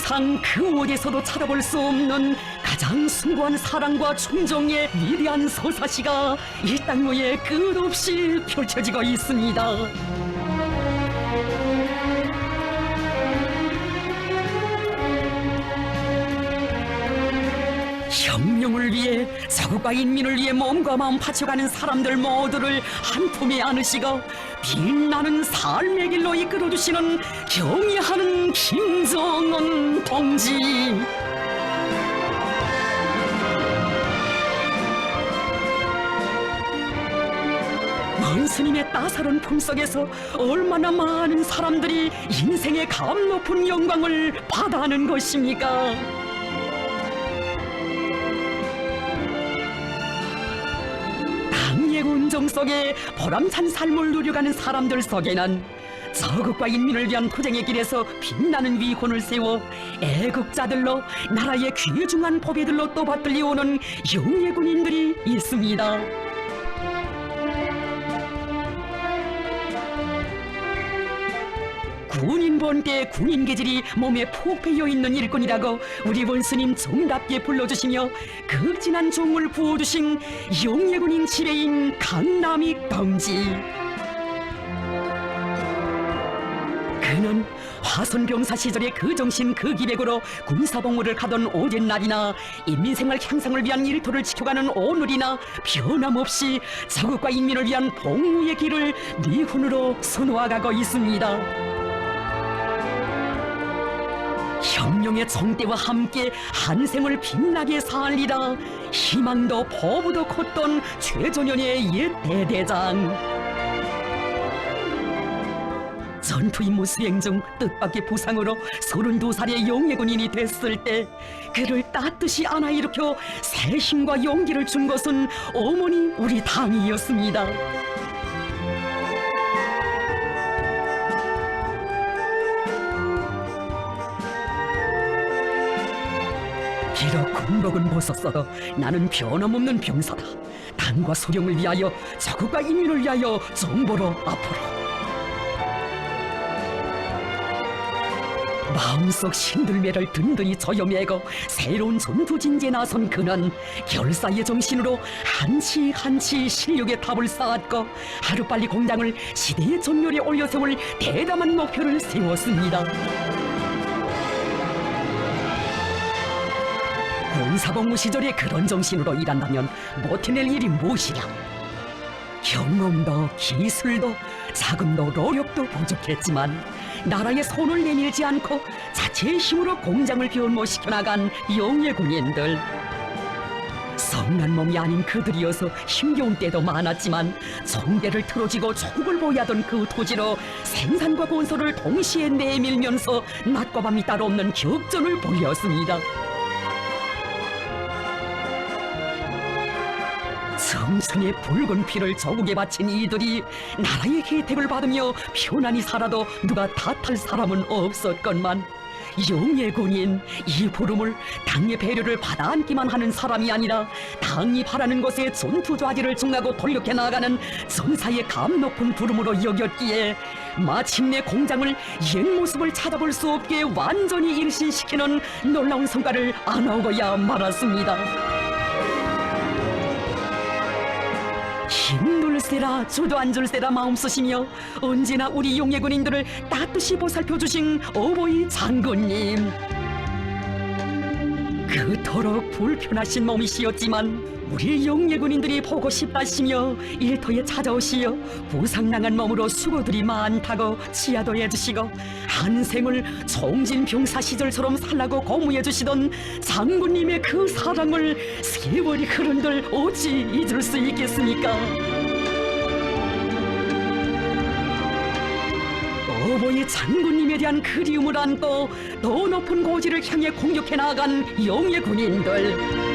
세상 그 어디서도 찾아볼 수 없는 가장 숭고한 사랑과 충정의 위대한 서사시가 이 땅 위에 끝없이 펼쳐지고 있습니다. 혁명을 위해 자국과 인민을 위해 몸과 마음 바쳐가는 사람들 모두를 한 품에 안으시고 빛나는 삶의 길로 이끌어주시는 경의하는 김정은 동지. 먼 스님의 따사로운 품속에서 얼마나 많은 사람들이 인생의 감 높은 영광을 받아하는 것입니까? 당의 운정 속에 보람찬 삶을 누려가는 사람들 속에는 저국과 인민을 위한 투쟁의 길에서 빛나는 위훈을 세워 애국자들로 나라의 귀중한 보배들로 또 받들려오는 용예군인들이 있습니다. 군인 본때 군인 계절이 몸에 푹 배어있는 일꾼이라고 우리 원스님 정답게 불러주시며 극진한 종을 부어주신 용예군인 지배인 강남익 동지. 그는 화선병사 시절의 그 정신 그 기백으로 군사복무를 가던 오전날이나 인민생활 향상을 위한 일터를 지켜가는 오늘이나 변함없이 자국과 인민을 위한 복무의 길을 미훈으로 선호하고 있습니다. 혁명의 정대와 함께 한 생을 빛나게 살리라 희망도 포부도 컸던 최전현의 옛 대대장. 전투 임무 수행 중 뜻밖의 부상으로 32살의 용예군인이 됐을 때 그를 따뜻이 안아 일으켜 새 힘과 용기를 준 것은 어머니 우리 당이었습니다. 비록 군복은 벗었어도 나는 변함없는 병사다. 당과 소령을 위하여 자국과 인민을 위하여 정보로 앞으로. 마음속 신들매를 든든히 저여매고 새로운 전투진지에 나선 그는 결사의 정신으로 한치 실력의 탑을 쌓았고 하루빨리 공장을 시대의 전열에 올려세울 대담한 목표를 세웠습니다. 군사복무 시절에 그런 정신으로 일한다면 못해낼 일이 무엇이냐. 경험도 기술도 자금도 노력도 부족했지만 나라에 손을 내밀지 않고 자체의 힘으로 공장을 변모시켜 나간 용예군인들. 성난 몸이 아닌 그들이어서 힘겨운 때도 많았지만 정대를 틀어지고 조국을 보유하던 그 토지로 생산과 건설을 동시에 내밀면서 낮과 밤이 따로 없는 격전을 벌였습니다. 정성의 붉은 피를 저국에 바친 이들이 나라의 혜택을 받으며 편안히 살아도 누가 탓할 사람은 없었건만 용예군인 이 부름을 당의 배려를 받아 안기만 하는 사람이 아니라 당이 바라는 것에 전투좌지를 증하고 돌격해 나가는 전사의 감 높은 부름으로 여겼기에 마침내 공장을 옛 모습을 찾아볼 수 없게 완전히 일신시키는 놀라운 성과를 안아오고야 말았습니다. 힘둘세라 주도앉을세라 마음쓰시며 언제나 우리 용예군인들을 따뜻이 보살펴주신 어버이 장군님. 그토록 불편하신 몸이시었지만 우리 용예군인들이 보고 싶다시며 일터에 찾아오시어 부상당한 몸으로 수고들이 많다고 치하도 해주시고 한 생을 총진병사 시절처럼 살라고 고무해주시던 장군님의 그 사랑을 세월이 흐른들 어찌 잊을 수 있겠습니까? 어버이 장군님에 대한 그리움을 안고 더 높은 고지를 향해 공격해 나아간 용예군인들.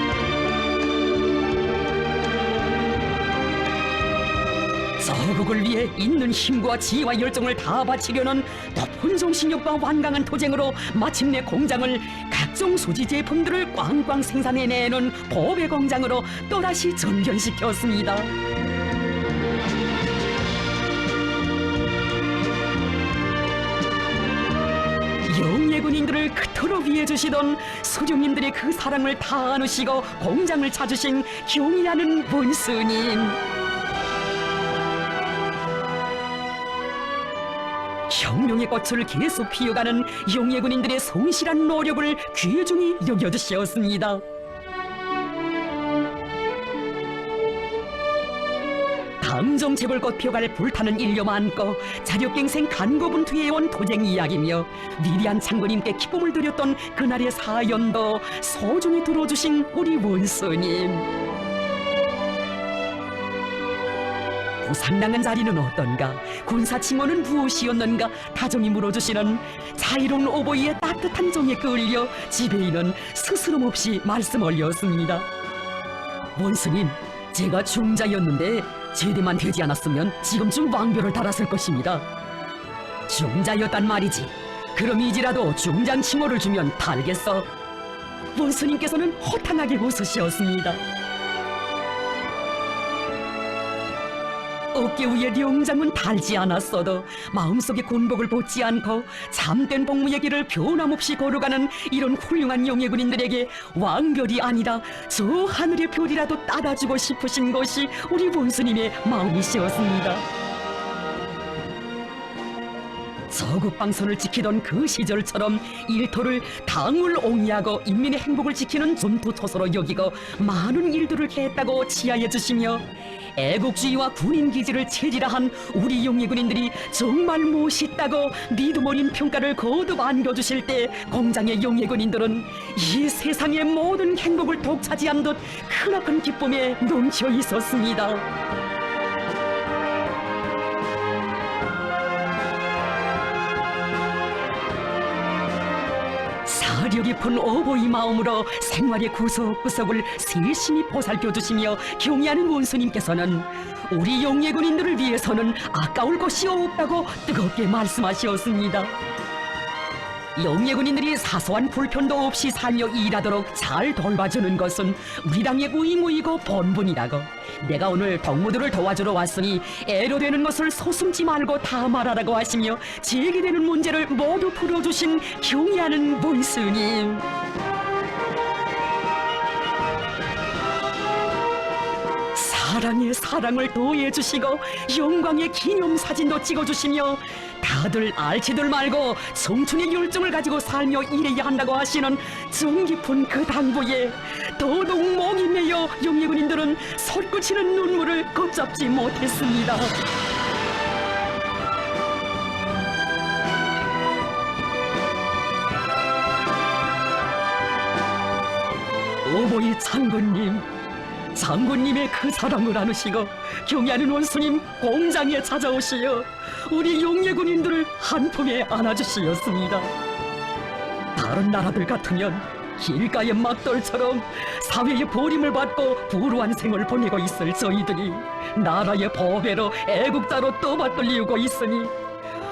저국을 위해 있는 힘과 지혜와 열정을 다 바치려는 높은 정신력과 완강한 투쟁으로 마침내 공장을 각종 소지 제품들을 꽝꽝 생산해내는 보배 공장으로 또다시 전변시켰습니다. 용예군인 용예군인들을 그토록 위해주시던 수령님들의 그 사랑을 다 나누시고 공장을 찾으신 경의하는 원스님. 혁명의 꽃을 계속 피워가는 용예군인들의 성실한 노력을 귀중히 여겨주시었습니다. 당정 재벌꽃 피어갈 불타는 인류 많고 자력갱생 간고분투해온 도쟁 이야기며 위대한 장군님께 기쁨을 드렸던 그날의 사연도 소중히 들어주신 우리 원스님. 부상당한 자리는 어떤가, 군사칭호는 무엇이었는가 다정히 물어주시는 자유로운 오보이의 따뜻한 정에 끌려 지배인은 스스럼 없이 말씀 올렸습니다. 원스님, 제가 중자였는데 제대만 되지 않았으면 지금쯤 왕벼를 달았을 것입니다. 중자였단 말이지. 그럼 이지라도 중장 칭호를 주면 달겠어. 원스님께서는 호탕하게 웃으셨습니다. 어깨 위에 령장은 달지 않았어도 마음속에 군복을 벗지 않고 참된 복무의 길을 변함없이 걸어가는 이런 훌륭한 용예군인들에게 왕별이 아니라 저 하늘의 별이라도 따다주고 싶으신 것이 우리 원스님의 마음이시었습니다. 서국방선을 지키던 그 시절처럼 일터를 당을 옹이하고 인민의 행복을 지키는 전투초소로 여기고 많은 일들을 했다고 치하해 주시며 애국주의와 군인기지를 체질화한 우리 용예군인들이 정말 멋있다고 믿음 어린 평가를 거듭 안겨주실 때 공장의 용예군인들은 이 세상의 모든 행복을 독차지한 듯 크나큰 기쁨에 넘쳐 있었습니다. 사려 깊은 어버이 마음으로 생활의 구석구석을 세심히 보살펴주시며 경의하는 원수님께서는 우리 용예군인들을 위해서는 아까울 것이 없다고 뜨겁게 말씀하셨습니다. 용예군인들이 사소한 불편도 없이 살며 일하도록 잘 돌봐주는 것은 우리 당의 의무이고 본분이라고. 내가 오늘 동무들을 도와주러 왔으니 애로되는 것을 서슴지 말고 다 말하라고 하시며 제기되는 문제를 모두 풀어주신 경의하는 원스님. 사랑에 사랑을 더해주시고 영광의 기념사진도 찍어주시며 다들 알지들 말고 청춘의 열정을 가지고 살며 일해야 한다고 하시는 정 깊은 그 당부에 더더욱 목이 메여 용예군인들은 솟구치는 눈물을 걷잡지 못했습니다. 어버이 장군님의 그 사랑을 나누시고 경의하는 원수님 공장에 찾아오시어 우리 용예군인들을 한 품에 안아주시었습니다. 다른 나라들 같으면 길가의 막돌처럼 사회의 버림을 받고 불우한 생을 보내고 있을 저희들이 나라의 보배로 애국자로 떠받들리우고 있으니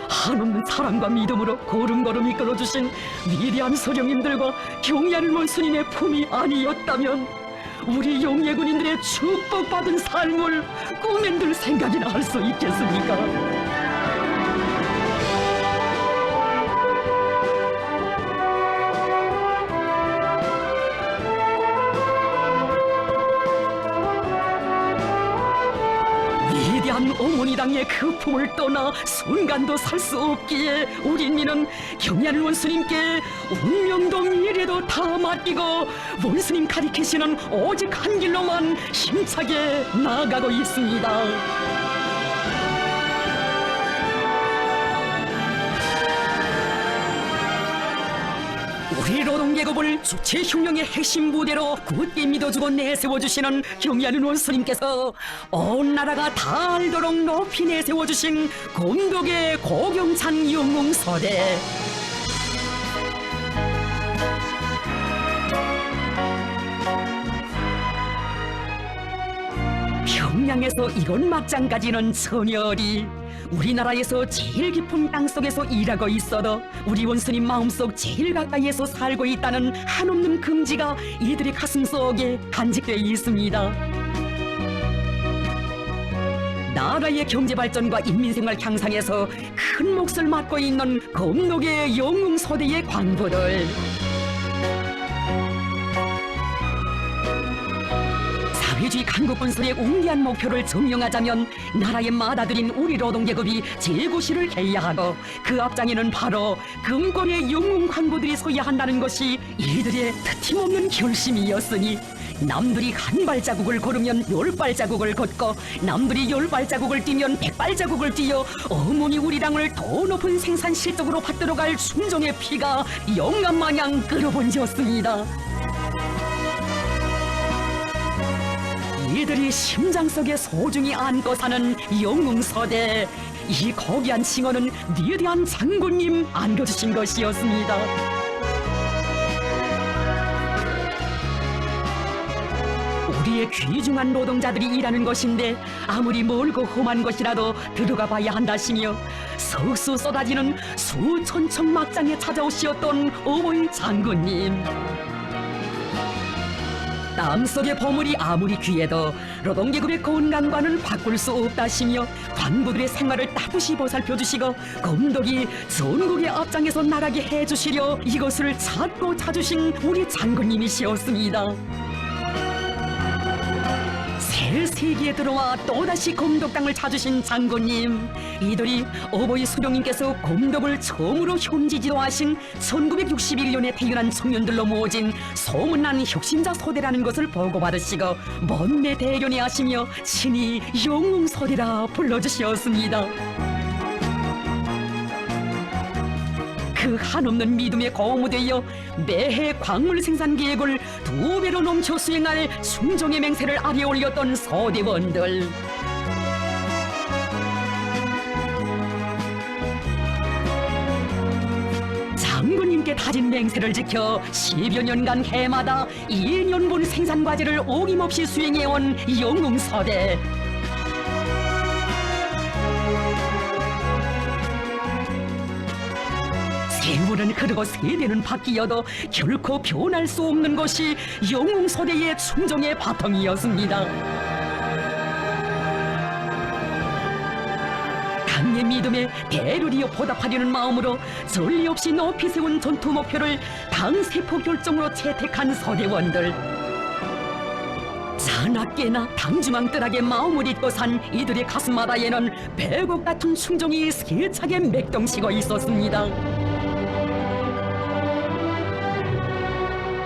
한없는 사랑과 믿음으로 걸음걸음 이끌어주신 위대한 서령님들과 경의하는 원수님의 품이 아니었다면 우리 용예군인들의 축복받은 삶을 꿈엔들 생각이나 할 수 있겠습니까? 위대한 어머니 당의 그 품을 떠나 순간도 살 수 없기에 우리는 경의하는 원수님께 운명도 미래도 다 맡기고 원수님 가리키시는 오직 한 길로만 힘차게 나아가고 있습니다. 우리 노동계급을 주체혁명의 핵심 무대로 굳게 믿어주고 내세워주시는 경의하는 원수님께서 온 나라가 다 알도록 높이 내세워주신 건덕의 고경찬 영웅서대. 평양에서 이런 막장까지는 전열이 우리나라에서 제일 깊은 땅속에서 일하고 있어도 우리 원수님 마음속 제일 가까이에서 살고 있다는 한없는 긍지가 이들의 가슴속에 간직되어 있습니다. 나라의 경제발전과 인민생활 향상에서 큰 몫을 맡고 있는 검록의 영웅서대의 광부들. 사회주의 강국건설의 웅대한 목표를 증명하자면 나라의 맏아들인 우리 노동계급이 재고시를 해야 하고 그 앞장에는 바로 금권의 영웅 광부들이 서야 한다는 것이 이들의 틀림없는 결심이었으니 남들이 한 발자국을 걸으면 10발자국을 걷고 남들이 10발자국을 뛰면 100발자국을 뛰어 어머니 우리 당을 더 높은 생산 실적으로 받들어갈 순종의 피가 영암마냥 끓어본지였습니다. 이들이 심장 속에 소중히 안고 사는 영웅서대, 이 거대한 칭호는 위대한 장군님 안겨주신 것이었습니다. 우리의 귀중한 노동자들이 일하는 것인데 아무리 멀고 험한 것이라도 들어가 봐야 한다시며 석수 쏟아지는 수천척 막장에 찾아오시었던 어머니 장군님. 땀 속의 보물이 아무리 귀해도 노동계급의 건강과는 바꿀 수 없다시며 관부들의 생활을 따뜻이 보살펴주시고 검독이 전국의 앞장에서 나가게 해주시려 이것을 찾고 찾으신 우리 장군님이시었습니다. 새 세기에 들어와 또다시 검독당을 찾으신 장군님, 이들이 어버이 수령님께서 검독을 처음으로 현지지도하신 1961년에 태어난 청년들로 모진 소문난 혁신자 소대라는 것을 보고받으시고 먼내 대련에 하시며 친히 영웅소대라 불러주셨습니다. 그 한없는 믿음에 거무되어 매해 광물 생산 계획을 2배로 넘쳐 수행할 순종의 맹세를 아래 올렸던 서대원들. 장군님께 다진 맹세를 지켜 10여 년간 해마다 2년분 생산 과제를 어김없이 수행해온 영웅서대. 세월은 흐르고 세대는 바뀌어도 결코 변할 수 없는 것이 영웅서대의 충정의 바탕이었습니다. 당의 믿음에 대를 이어 보답하려는 마음으로 전례 없이 높이 세운 전투 목표를 당 세포 결정으로 채택한 서대원들. 자나깨나 당중앙뜰하게 마음을 잊고 산 이들의 가슴마다에는 백옥 같은 충정이 세차게 맥동치고 있었습니다.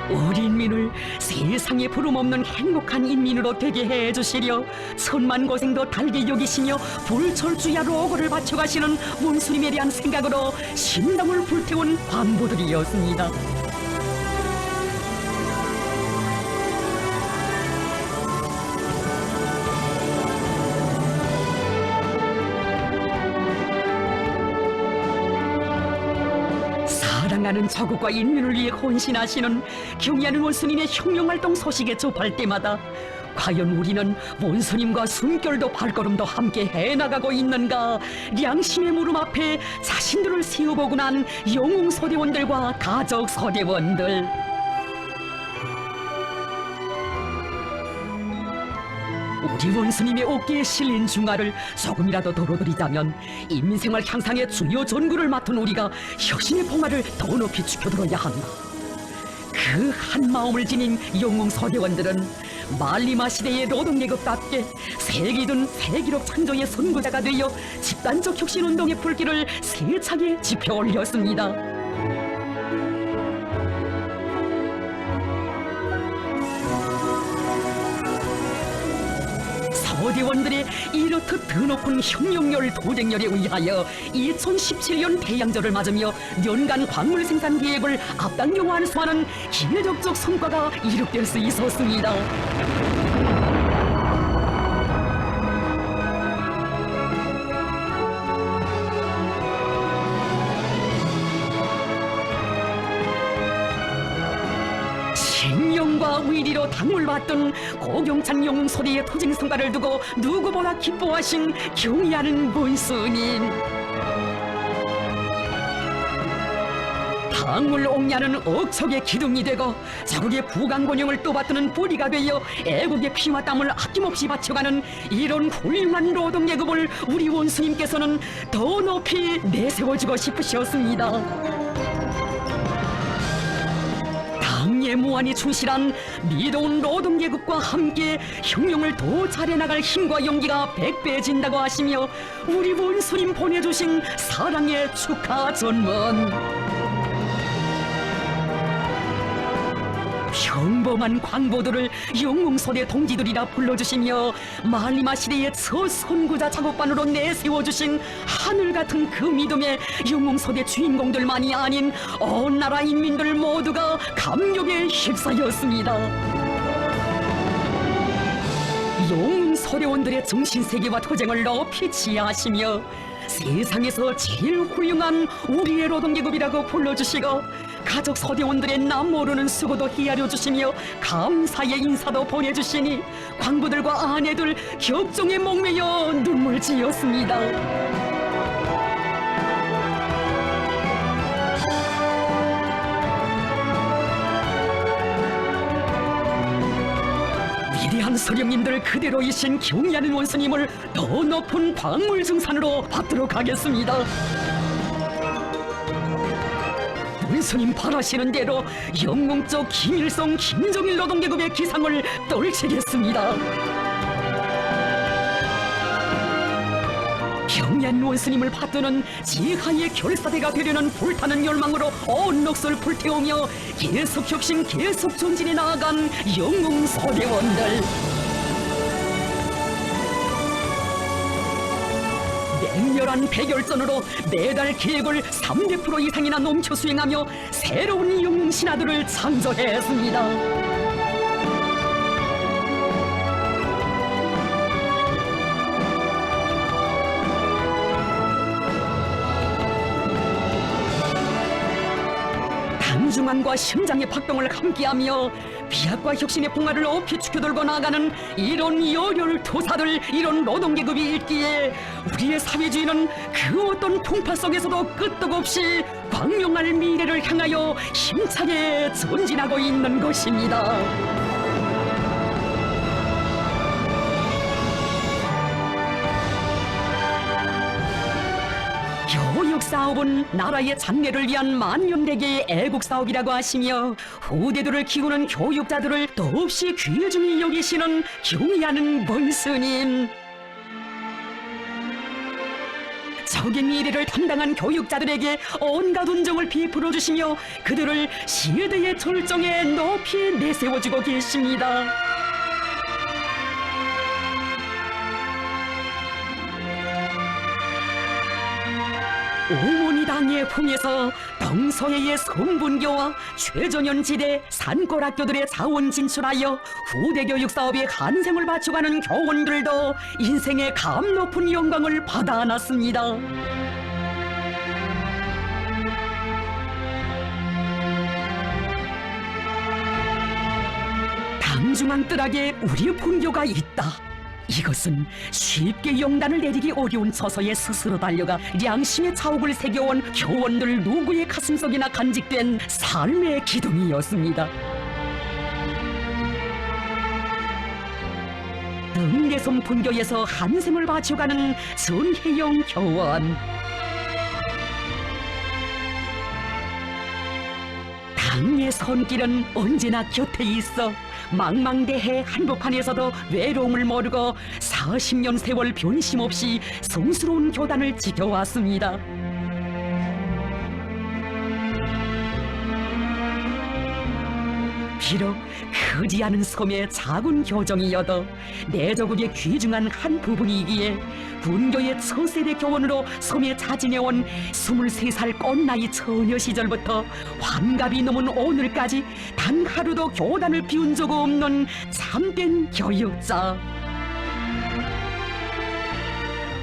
우리 인민을 세상에 부름없는 행복한 인민으로 되게 해주시려 천만 고생도 달게 여기시며 불철주야 로고를 바쳐가시는 원수님에 대한 생각으로 심장을 불태운 관부들이었습니다. 사랑하는 자국과 인민을 위해 헌신하시는 경의하는 원수님의 혁명활동 소식에 접할 때마다 과연 우리는 원수님과 숨결도 발걸음도 함께 해나가고 있는가, 양심의 물음 앞에 자신들을 세워보고 난 영웅서대원들과 가족서대원들. 우리 원수님의 어깨에 실린 중화를 조금이라도 덜어드리자면 인민생활 향상의 주요 전구를 맡은 우리가 혁신의 봉화를 더 높이 지켜들어야 한다. 그 한 마음을 지닌 영웅서대원들은 말리마 시대의 노동계급답게 세기든 세기록 창조의 선구자가 되어 집단적 혁신운동의 불길을 세차게 지펴올렸습니다. 서대원들의 이렇듯 드높은 혁명열 도쟁열에 의하여 2017년 태양절을 맞으며 연간 광물 생산 계획을 앞당겨 완수하는 기적적 성과가 이룩될 수 있었습니다. 신령과 위리로 당을 받던 고경찬 영웅소대의 투쟁 성과를 두고 누구보다 기뻐하신 경의하는 원수님. 광물 옥냐는 억척의 기둥이 되고 자국의 부강곤영을 떠받드는 뿌리가 되어 애국의 피와 땀을 아낌없이 바쳐가는 이런 훌륭한 노동계급을 우리 원수님께서는 더 높이 내세워주고 싶으셨습니다. 당의 무한히 충실한 미도운 노동계급과 함께 혁명을 더 잘해나갈 힘과 용기가 백배진다고 하시며 우리 원수님 보내주신 사랑의 축하 전문. 평범한 광보들을 영웅소대 동지들이라 불러주시며 말리마 시대의 첫 선구자 작업반으로 내세워주신 하늘같은 그 믿음의 영웅소대 주인공들만이 아닌 온 나라 인민들 모두가 감격에 휩싸였습니다. 영웅소대원들의 정신세계와 토쟁을 높이 지하하시며 세상에서 제일 훌륭한 우리의 노동계급이라고 불러주시고 가족 소대원들의 남 모르는 수고도 헤아려 주시며 감사의 인사도 보내주시니 광부들과 아내들 격정에 목매여 눈물 지었습니다. 위대한 서령님들 그대로이신 경의하는 원수님을 더 높은 광물증산으로 받도록 하겠습니다. 원수님 바라시는 대로 영웅적 김일성, 김정일 노동계급의 기상을 떨치겠습니다. 경의한 원수님을 받드는 지하의 결사대가 되려는 불타는 열망으로 온 넋을 불태우며 계속 혁신, 계속 전진해 나아간 영웅 소대원들. 맹렬한 백열전으로 매달 계획을 300% 이상이나 넘쳐 수행하며 새로운 영웅 신화들을 창조했습니다. 당중앙과 심장의 박동을 함께하며 비약과 혁신의 풍마를 높이 축혀들고 나아가는 이런 열혈투사들, 이런 노동계급이 있기에 우리의 사회주의는 그 어떤 풍파 속에서도 끄떡없이 광명할 미래를 향하여 힘차게 전진하고 있는 것입니다. 교육사업은 나라의 장래를 위한 만년대계의 애국사업이라고 하시며 후대들을 키우는 교육자들을 더없이 귀중히 여기시는 경의하는 원수님. 적의 미래를 담당한 교육자들에게 온갖 운정을 베풀어 주시며 그들을 시대의 절정에 높이 내세워주고 계십니다. 오모니 당의 풍에서 덩서해의 성분교와 최전연지대 산골학교들의 자원 진출하여 후대 교육 사업에 한생을 바쳐가는 교원들도 인생의 감 높은 영광을 받아 안았습니다. 당중앙 뜰하게 우리 본교가 있다. 이것은 쉽게 영단을 내리기 어려운 처서에 스스로 달려가 양심의 자욱을 새겨온 교원들 누구의 가슴속이나 간직된 삶의 기둥이었습니다. 등대섬 분교에서 한생을 바쳐가는 전혜영 교원. 당의 손길은 언제나 곁에 있어 망망대해 한복판에서도 외로움을 모르고 40년 세월 변심없이 성스러운 교단을 지켜왔습니다. 비록 크지 않은 섬의 작은 교정이어도 내조국의 귀중한 한 부분이기에 분교의 첫 세대 교원으로 섬에 자진해온 23살 꽃나이 처녀 시절부터 환갑이 넘은 오늘까지 단 하루도 교단을 비운 적 없는 참된 교육자.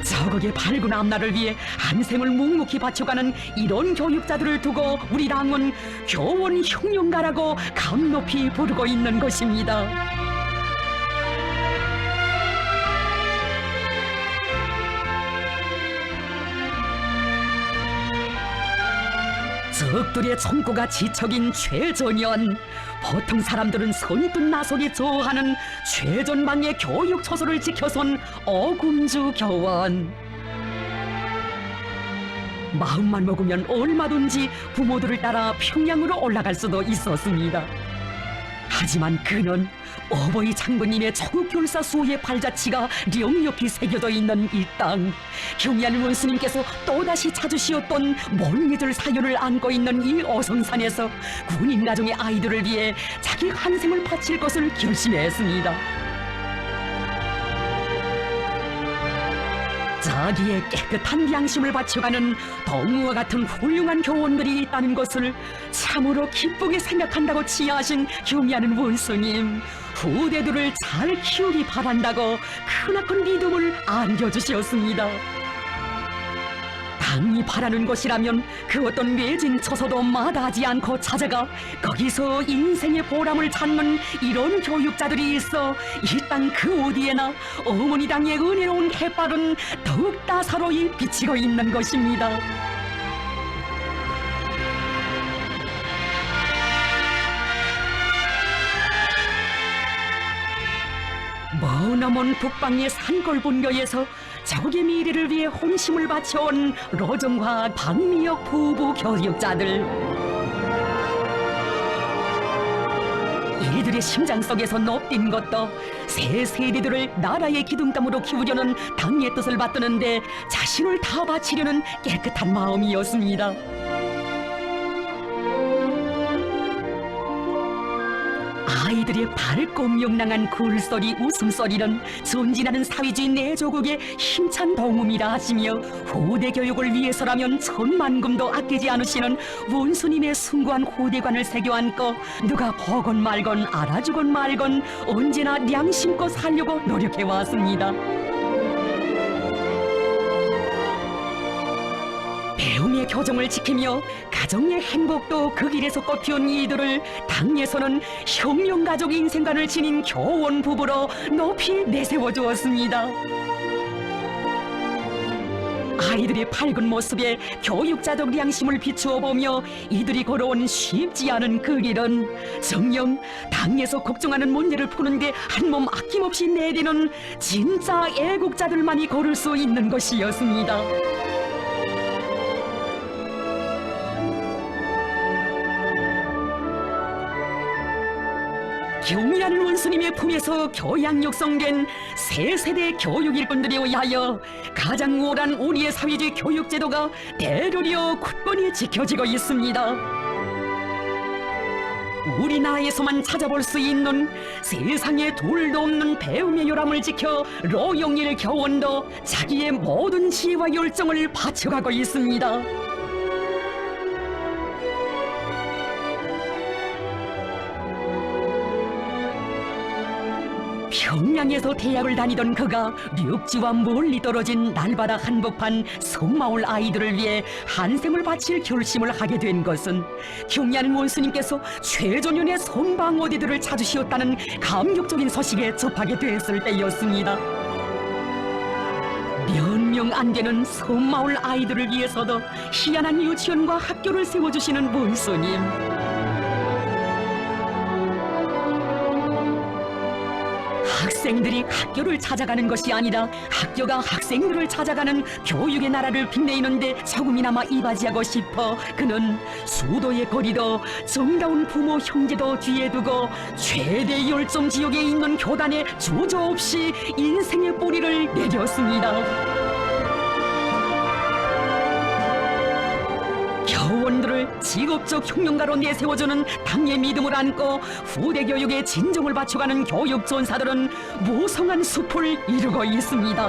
저국의 밝은 앞날을 위해 한생을 묵묵히 바쳐가는 이런 교육자들을 두고 우리 당은 교원 혁명가라고 감높이 부르고 있는 것입니다. 적들의 총구가 지척인 최전현. 보통 사람들은 선뜻 나서기 좋아하는 최전방의 교육 처소를 지켜선 어금주 교원. 마음만 먹으면 얼마든지 부모들을 따라 평양으로 올라갈 수도 있었습니다. 하지만 그는 어버이 장군님의 조국결사 수호의 발자취가 령력히 새겨져 있는 이 땅, 경리하는 원수님께서 또다시 찾으시었던 멀리들 사연을 안고 있는 이 어성산에서 군인 가정의 아이들을 위해 자기 한생을 바칠 것을 결심했습니다. 자기의 깨끗한 양심을 바쳐가는 덕무와 같은 훌륭한 교원들이 있다는 것을 참으로 기쁘게 생각한다고 치하하신 경리하는 원수님, 후대들을 잘 키우기 바란다고 크나큰 믿음을 안겨주셨습니다. 당이 바라는 것이라면 그 어떤 매진 처소도 마다하지 않고 찾아가 거기서 인생의 보람을 찾는 이런 교육자들이 있어 이 땅 그 어디에나 어머니 당의 은혜로운 햇발은 더욱 따사로이 비치고 있는 것입니다. 머나먼 북방의 산골분교에서 자국의 미래를 위해 혼심을 바쳐온 로정과 박미역 부부 교육자들. 이들의 심장 속에서 높뛴 것도 새 세대들을 나라의 기둥감으로 키우려는 당의 뜻을 받드는데 자신을 다 바치려는 깨끗한 마음이었습니다. 아이들의 밝고 명랑한 굴소리, 웃음소리는 전진하는 사회주의 내조국의 힘찬 동음이라 하시며 후대 교육을 위해서라면 천만금도 아끼지 않으시는 원수님의 숭고한 후대관을 새겨안고 누가 보건 말건 알아주건 말건 언제나 양심껏 살려고 노력해왔습니다. 배움의 교정을 지키며 가정의 행복도 그 길에서 꽃피운 이들을 당에서는 혁명가족 인생관을 지닌 교원 부부로 높이 내세워 주었습니다. 아이들의 밝은 모습에 교육자적 양심을 비추어 보며 이들이 걸어온 쉽지 않은 그 길은 정녕 당에서 걱정하는 문제를 푸는데 한 몸 아낌없이 내리는 진짜 애국자들만이 걸을 수 있는 것이었습니다. 경리하는 원수님의 품에서 교양 육성된 새 세대 교육 일꾼들에 의하여 가장 우월한 우리의 사회주의 교육 제도가 대로리어 굳건히 지켜지고 있습니다. 우리나라에서만 찾아볼 수 있는 세상에 둘도 없는 배움의 요람을 지켜 로영일 교원도 자기의 모든 지혜와 열정을 바쳐가고 있습니다. 평양에서 대학을 다니던 그가 륙지와 멀리 떨어진 날바다 한복판 섬마을 아이들을 위해 한생을 바칠 결심을 하게 된 것은 경리하는 원수님께서 최전현의 선방어디들을 찾으시었다는 감격적인 소식에 접하게 됐을 때였습니다. 몇 명 안 되는 섬마을 아이들을 위해서도 희한한 유치원과 학교를 세워주시는 원수님. 학생들이 학교를 찾아가는 것이 아니라 학교가 학생들을 찾아가는 교육의 나라를 빛내는데 조금이나마 이바지하고 싶어 그는 수도의 거리도 정다운 부모 형제도 뒤에 두고 최대 열정 지역에 있는 교단에 주저없이 인생의 뿌리를 내렸습니다. 교원들을 직업적 혁명가로 내세워주는 당의 믿음을 안고 후대 교육에 진정을 바쳐가는 교육 전사들은 무성한 숲을 이루고 있습니다.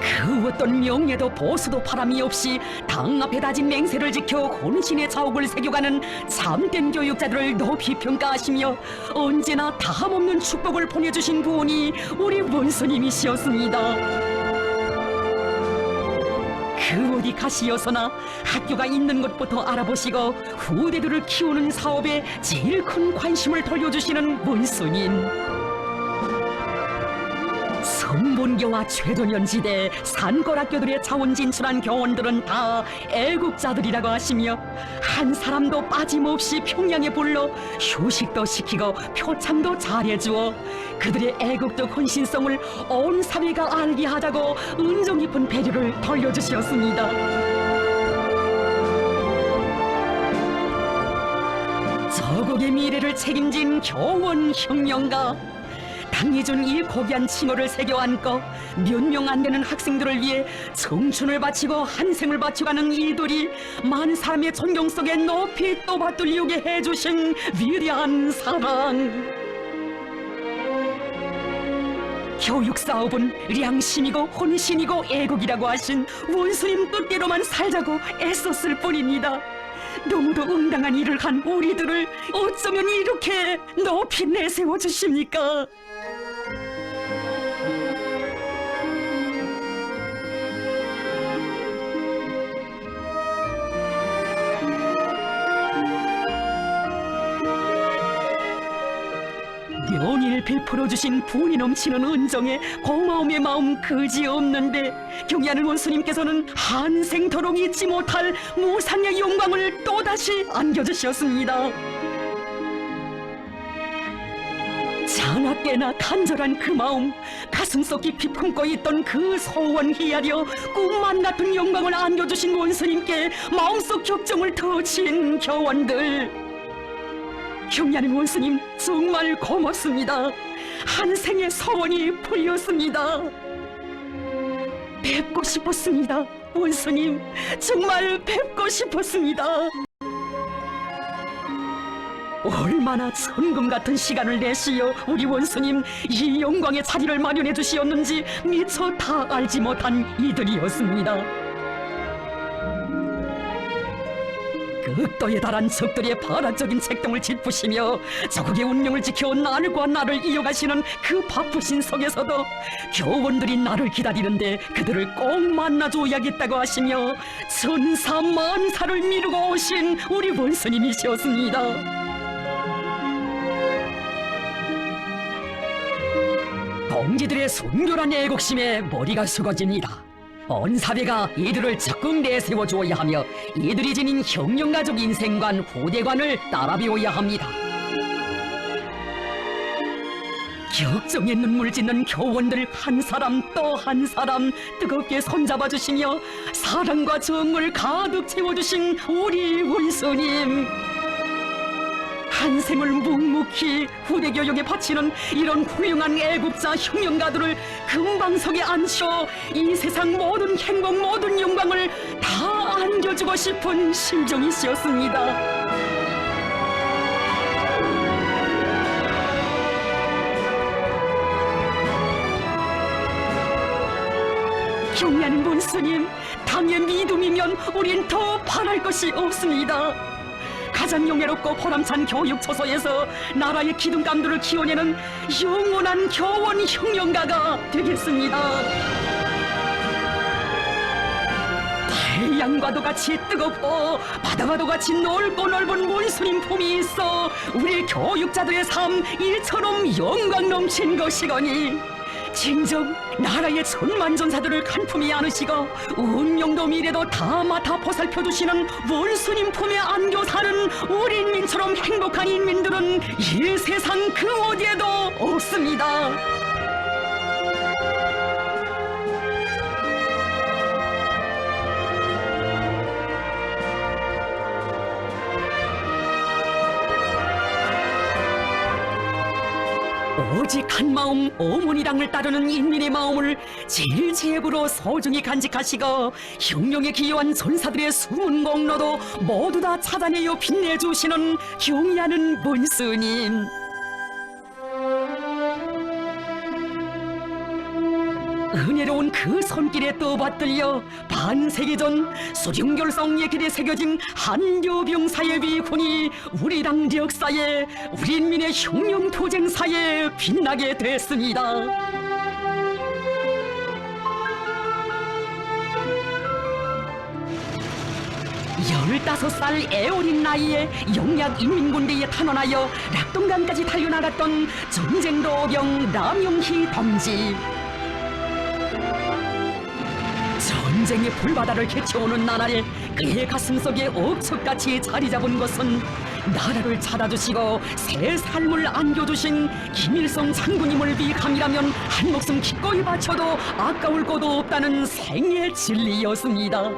그 어떤 명예도 보수도 바람이 없이 당 앞에 다진 맹세를 지켜 혼신의 자욱을 새겨가는 참된 교육자들을 높이 평가하시며 언제나 다함없는 축복을 보내주신 분이 우리 원수님이시었습니다. 그 어디 가시어서나 학교가 있는 것부터 알아보시고 후대들을 키우는 사업에 제일 큰 관심을 돌려주시는 원수님. 정본교와 최도년지대 산골학교들의 자원 진출한 교원들은 다 애국자들이라고 하시며 한 사람도 빠짐없이 평양에 불러 휴식도 시키고 표창도 잘해주어 그들의 애국적 헌신성을 온 사회가 알게 하자고 은정 깊은 배려를 돌려주셨습니다. 저국의 미래를 책임진 교원 혁명가, 당이 준 이 고귀한 칭호를 새겨 안고 몇 명 안 되는 학생들을 위해 청춘을 바치고 한생을 바쳐가는 이들이 많은 사람의 존경 속에 높이 떠받들리게 해주신 위대한 사랑. 교육사업은良心이고 헌신이고 애국이라고 하신 원수님 뜻대로만 살자고 애썼을 뿐입니다. 너무도 응당한 일을 한 우리들을 어쩌면 이렇게 높이 내세워 주십니까? 연일 베풀어 주신 분이 넘치는 은정에 고마움의 마음 그지없는데 경애하는 원수님께서는 한생토록 잊지 못할 무상의 영광을 또다시 안겨주셨습니다. 자나깨나 간절한 그 마음, 가슴속 깊이 품고 있던 그 소원 헤아려 꿈만 같은 영광을 안겨주신 원수님께 마음속 격정을 터친 교원들, 경애하는 원수님 정말 고맙습니다. 한 생의 소원이 풀렸습니다. 뵙고 싶었습니다. 원수님 정말 뵙고 싶었습니다. 얼마나 천금 같은 시간을 내시어 우리 원수님 이 영광의 자리를 마련해 주시었는지 미처 다 알지 못한 이들이었습니다. 극도에 달한 적들의 발악적인 책동을 짚으시며 저국의 운명을 지켜 날과 날을 이어가시는 그 바쁘신 속에서도 교원들이 나를 기다리는데 그들을 꼭 만나줘야겠다고 하시며 천사만사를 미루고 오신 우리 원수님이셨습니다. 동지들의 순결한 애국심에 머리가 숙어집니다. 온 사회가 이들을 적극 내세워 주어야 하며 이들이 지닌 혁명가족 인생관 후대관을 따라 배워야 합니다. 격정의 눈물 짓는 교원들 한 사람 또 한 사람 뜨겁게 손잡아 주시며 사랑과 정을 가득 채워주신 우리 원수님, 한 생을 묵묵히 후대 교육에 바치는 이런 훌륭한 애국자 혁명가들을 금방석에 앉혀 이 세상 모든 행복 모든 영광을 다 안겨주고 싶은 심정이시었습니다. 경애하는 원수님, 당의 믿음이면 우린 더 바랄 것이 없습니다. 가장 영예롭고 보람찬 교육 초소에서 나라의 기둥감들을 키워내는 영원한 교원 혁명가가 되겠습니다. 태양과도 같이 뜨겁고 바다와도 같이 넓고 넓은 원수님 품이 있어 우리 교육자들의 삶 이처럼 영광 넘친 것이거니 진정 나라의 천만전사들을 간품에 안으시고 운명도 미래도 다 맡아 보살펴주시는 원수님 품에 안겨 사는 우리 인민처럼 행복한 인민들은 이 세상 그 어디에도 없습니다. 오직 한 마음 어머니랑을 따르는 인민의 마음을 제일 제부로 소중히 간직하시고 혁명에 기여한 전사들의 숨은 공로도 모두 다 찾아내어 빛내주시는 경애하는 원수님, 은혜로운 그 손길에 떠받들려 반세기 전 수중결성의 길에 새겨진 한교병사의 위훈이 우리 당 역사에 우리 인민의 혁명 투쟁사에 빛나게 됐습니다. 15살 애어린 나이에 영약 인민군대에 탄원하여 낙동강까지 달려나갔던 전쟁도병 남용희 동지. 전쟁의 불바다를 개쳐오는 나날에 그의 가슴속에 억척같이 자리 잡은 것은 나라를 찾아주시고 새 삶을 안겨주신 김일성 장군님을 위함이라면 한 목숨 기꺼이 바쳐도 아까울 것도 없다는 생의 진리였습니다.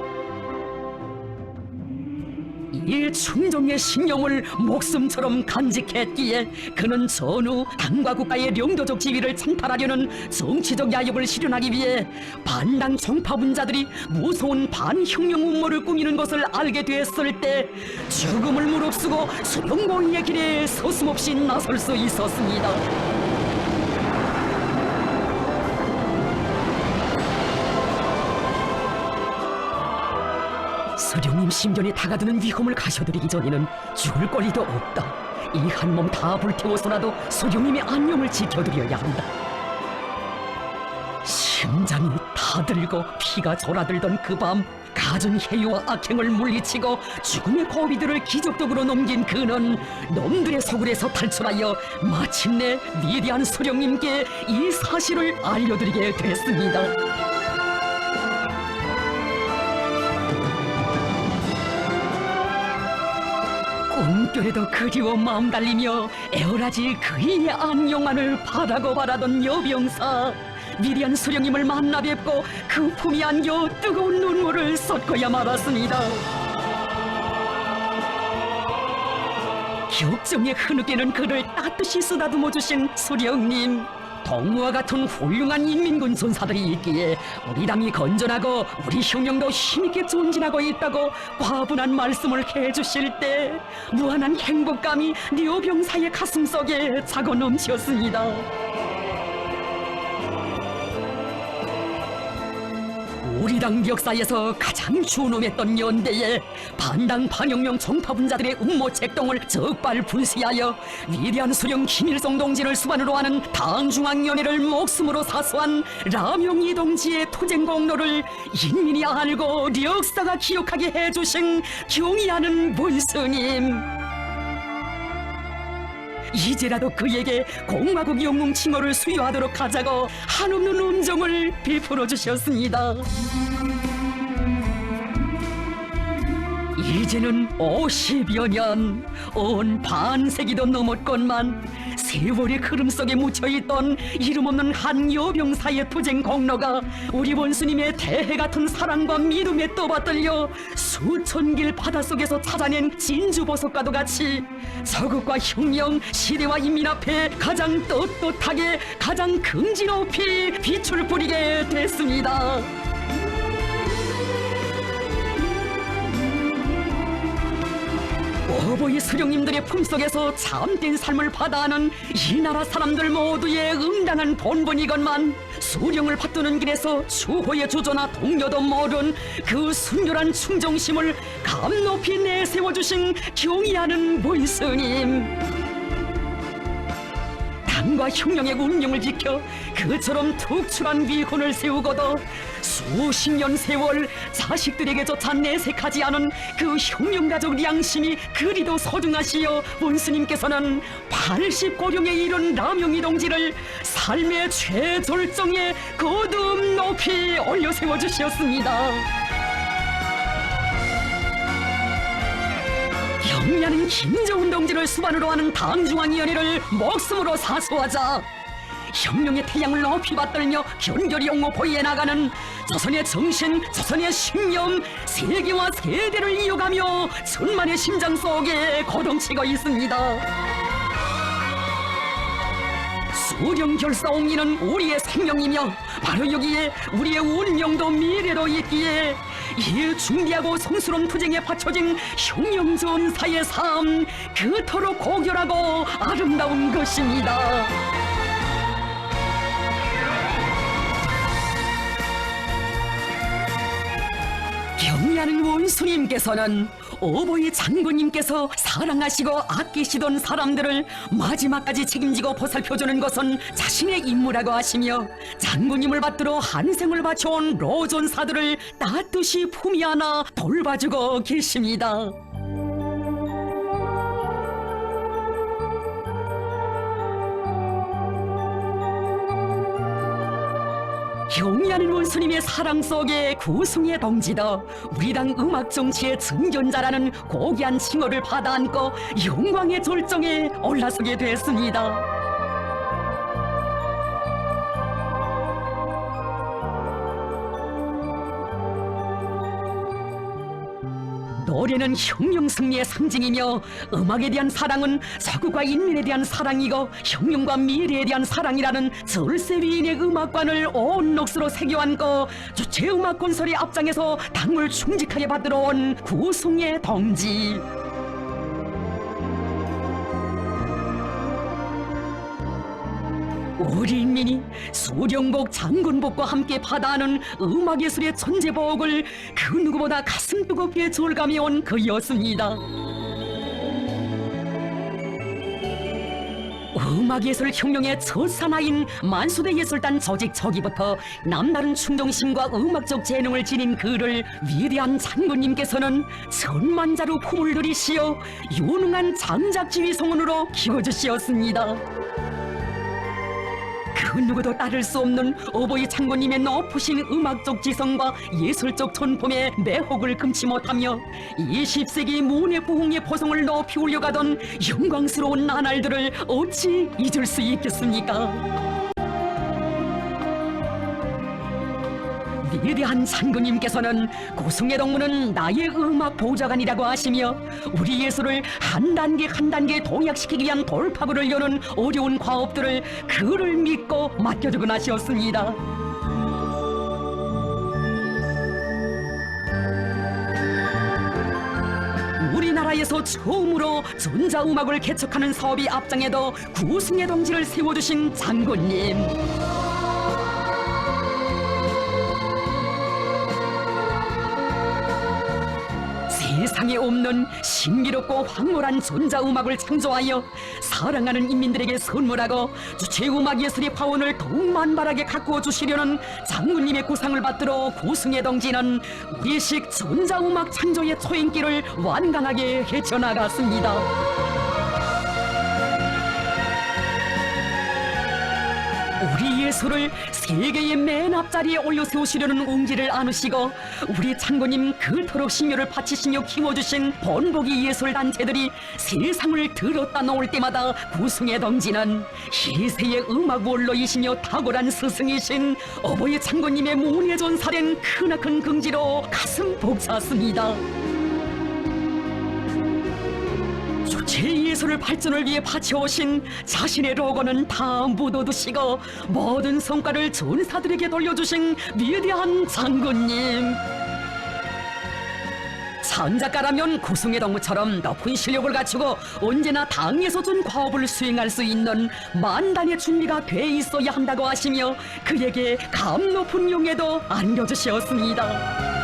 이 충정의 신념을 목숨처럼 간직했기에 그는 전후 당과 국가의領土적 지위를 찬탈하려는 정치적 야욕을 실현하기 위해 반당 정파분자들이 무서운 반혁명 음모를 꾸미는 것을 알게 됐을 때 죽음을 무릅쓰고 수령공의 길에 서슴없이 나설 수 있었습니다. 수령님 심전에 다가드는 위험을 가셔드리기 전에는 죽을 거리도 없다. 이 한 몸 다 불태워서라도 수령님의 안녕을 지켜드려야 한다. 심장이 타들고 피가 졸아들던 그 밤, 가진 해유와 악행을 물리치고 죽음의 고비들을 기적적으로 넘긴 그는 놈들의 소굴에서 탈출하여 마침내 위대한 수령님께 이 사실을 알려드리게 됐습니다. 꿈결에도 그리워 마음 달리며 애월하지 그이의 안녕만을 바라고 바라던 여병사, 위대한 수령님을 만나 뵙고 그 품이 안겨 뜨거운 눈물을 쏟고야 말았습니다. 격정에 흐느끼는 그를 따뜻이 쓰다듬어 주신 수령님, 동무와 같은 훌륭한 인민군 전사들이 있기에 우리 당이 건전하고 우리 혁명도 힘있게 전진하고 있다고 과분한 말씀을 해주실 때 무한한 행복감이 녀병사의 가슴속에 차고 넘쳤습니다. 우리 당 역사에서 가장 준엄했던 연대에 반당 반혁명 정파분자들의 음모 책동을 적발 분쇄하여 위대한 수령 김일성 동지를 수반으로 하는 당중앙위원회를 목숨으로 사수한 라명이 동지의 투쟁 공로를 인민이 알고 역사가 기억하게 해주신 경의하는 문스님, 이제라도 그에게 공화국 영웅 칭호를 수여하도록 하자고 한없는 음정을 베풀어 주셨습니다. 이제는 50여 년, 온 반세기도 넘었건만 세월의 흐름 속에 묻혀있던 이름 없는 한 여병사의 투쟁 공로가 우리 원수님의 대해 같은 사랑과 믿음에 떠받들려 수천 길 바닷속에서 찾아낸 진주보석과도 같이 서국과 혁명, 시대와 인민 앞에 가장 떳떳하게, 가장 긍지 높이 빛을 뿌리게 됐습니다. 어버이 수령님들의 품속에서 참된 삶을 받아하는 이 나라 사람들 모두의 응당한 본분이건만 수령을 받드는 길에서 추호의 주저나 동료도 모른 그 순결한 충정심을 감높이 내세워주신 경의하는 문스님, 당과 혁명의 운명을 지켜 그처럼 특출한 위훈을 세우고도 수십 년 세월 자식들에게조차 내색하지 않은 그 혁명가족 양심이 그리도 소중하시어 원수님께서는 80고령에 이른 라명이 동지를 삶의 최절정에 거듭 높이 올려 세워주셨습니다. 경의하는 김정은 동지를 수반으로 하는 당중앙위원회를 목숨으로 사수하자 혁명의 태양을 높이 받들며 견결히 옹호 보이해 나가는 조선의 정신, 조선의 신념, 세계와 세대를 이어가며 천만의 심장 속에 거동치고 있습니다. 수령 결사옹리는 우리의 생명이며 바로 여기에 우리의 운명도 미래도 있기에 이 중대하고 성스러운 투쟁에 바쳐진 혁명전사의 삶, 그토록 고결하고 아름다운 것입니다. 경의하는 원수님께서는 어버이 장군님께서 사랑하시고 아끼시던 사람들을 마지막까지 책임지고 보살펴주는 것은 자신의 임무라고 하시며 장군님을 받들어 한생을 바쳐온 로전사들을 따뜻이 품이 안아 돌봐주고 계십니다. 경의하는 원수님의 사랑 속에 구승의 동지도 우리 당 음악 정치의 증견자라는 고귀한 칭호를 받아 안고 영광의 절정에 올라서게 됐습니다. 노래는 혁명 승리의 상징이며 음악에 대한 사랑은 서구과 인민에 대한 사랑이고 혁명과 미래에 대한 사랑이라는 절세 위인의 음악관을 온 넋으로 새겨안고 주체 음악 건설의 앞장에서 당을 충직하게 받들어 온 구승의 동지. 우리 인민이 소령복 장군복과 함께 받아하는 음악예술의 천재복을 그 누구보다 가슴 뜨겁게 절감해 온 그였습니다. 음악예술 혁명의 첫사나인 만수대 예술단 조직 초기부터 남다른 충동심과 음악적 재능을 지닌 그를 위대한 장군님께서는 천만자루 품을 들이시어 유능한 장작지휘 성운으로 키워주시었습니다. 그 누구도 따를 수 없는 어버이 장군님의 높으신 음악적 지성과 예술적 전품에 매혹을 금치 못하며 20세기 문예 부흥의 포성을 높이 올려가던 영광스러운 나날들을 어찌 잊을 수 있겠습니까? 위대한 장군님께서는 구승의 동무는 나의 음악 보좌관이라고 하시며 우리 예술을 한 단계 한 단계 도약시키기 위한 돌파구를 여는 어려운 과업들을 그를 믿고 맡겨주곤 하셨습니다. 우리나라에서 처음으로 전자음악을 개척하는 사업이 앞장에도 구승의 동지를 세워주신 장군님. 세상에 없는 신비롭고 황홀한 전자음악을 창조하여 사랑하는 인민들에게 선물하고 주체음악 예술의 화원을 더욱 만발하게 가꾸어 주시려는 장군님의 구상을 받들어 구승의 동지는 우리식 전자음악 창조의 초행길을 완강하게 헤쳐나갔습니다. 우리 예술을 세계의 맨 앞자리에 올려세우시려는 웅지를 안으시고 우리 장군님 그토록 심혈을 바치시며 키워주신 본보기 예술단체들이 세상을 들었다 놓을 때마다 구승의 동지는 희세의 음악 원로이시며 탁월한 스승이신 어버이 장군님의 문예전살엔 크나큰 긍지로 가슴 벅찼습니다. 제 예술을 발전을 위해 바쳐오신 자신의 로고는 다 묻어두시고 모든 성과를 전사들에게 돌려주신 위대한 장군님. 창작가라면 구승의 동무처럼 높은 실력을 갖추고 언제나 당에서 준 과업을 수행할 수 있는 만단의 준비가 돼 있어야 한다고 하시며 그에게 감 높은 용예도 안겨주셨습니다.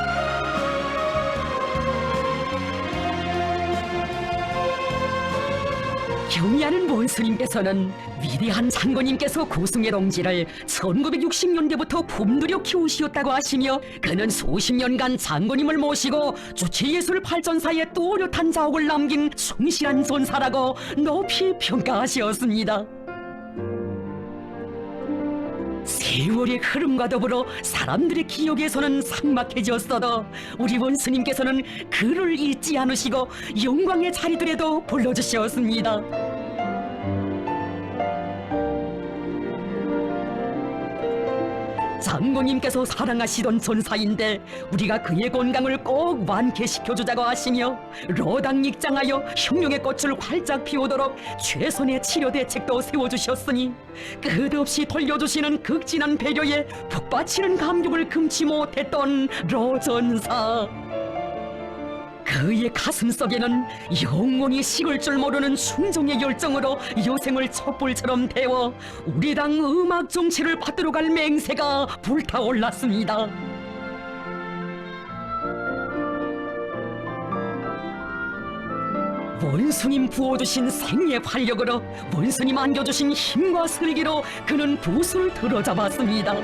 경의하는 원수님께서는 위대한 장군님께서 구승의 동지를 1960년대부터 품들여 키우시었다고 하시며 그는 수십 년간 장군님을 모시고 주체예술 발전사에 또렷한 자옥을 남긴 충실한 전사라고 높이 평가하시었습니다. 세월의 흐름과 더불어 사람들의 기억에서는 삭막해졌어도 우리 원수님께서는 그를 잊지 않으시고 영광의 자리들에도 불러주셨습니다. 장군님께서 사랑하시던 전사인데 우리가 그의 건강을 꼭 완쾌시켜주자고 하시며 로당 입장하여 혁명의 꽃을 활짝 피우도록 최선의 치료 대책도 세워주셨으니 끝없이 돌려주시는 극진한 배려에 북받치는 감격을 금치 못했던 로 전사. 그의 가슴 속에는 영원히 식을 줄 모르는 충정의 열정으로 여생을 촛불처럼 태워 우리 당 음악 정치를 받들어 갈 맹세가 불타올랐습니다. 원수님 부어주신 생의 활력으로 원수님 안겨주신 힘과 슬기로 그는 붓을 들어잡았습니다.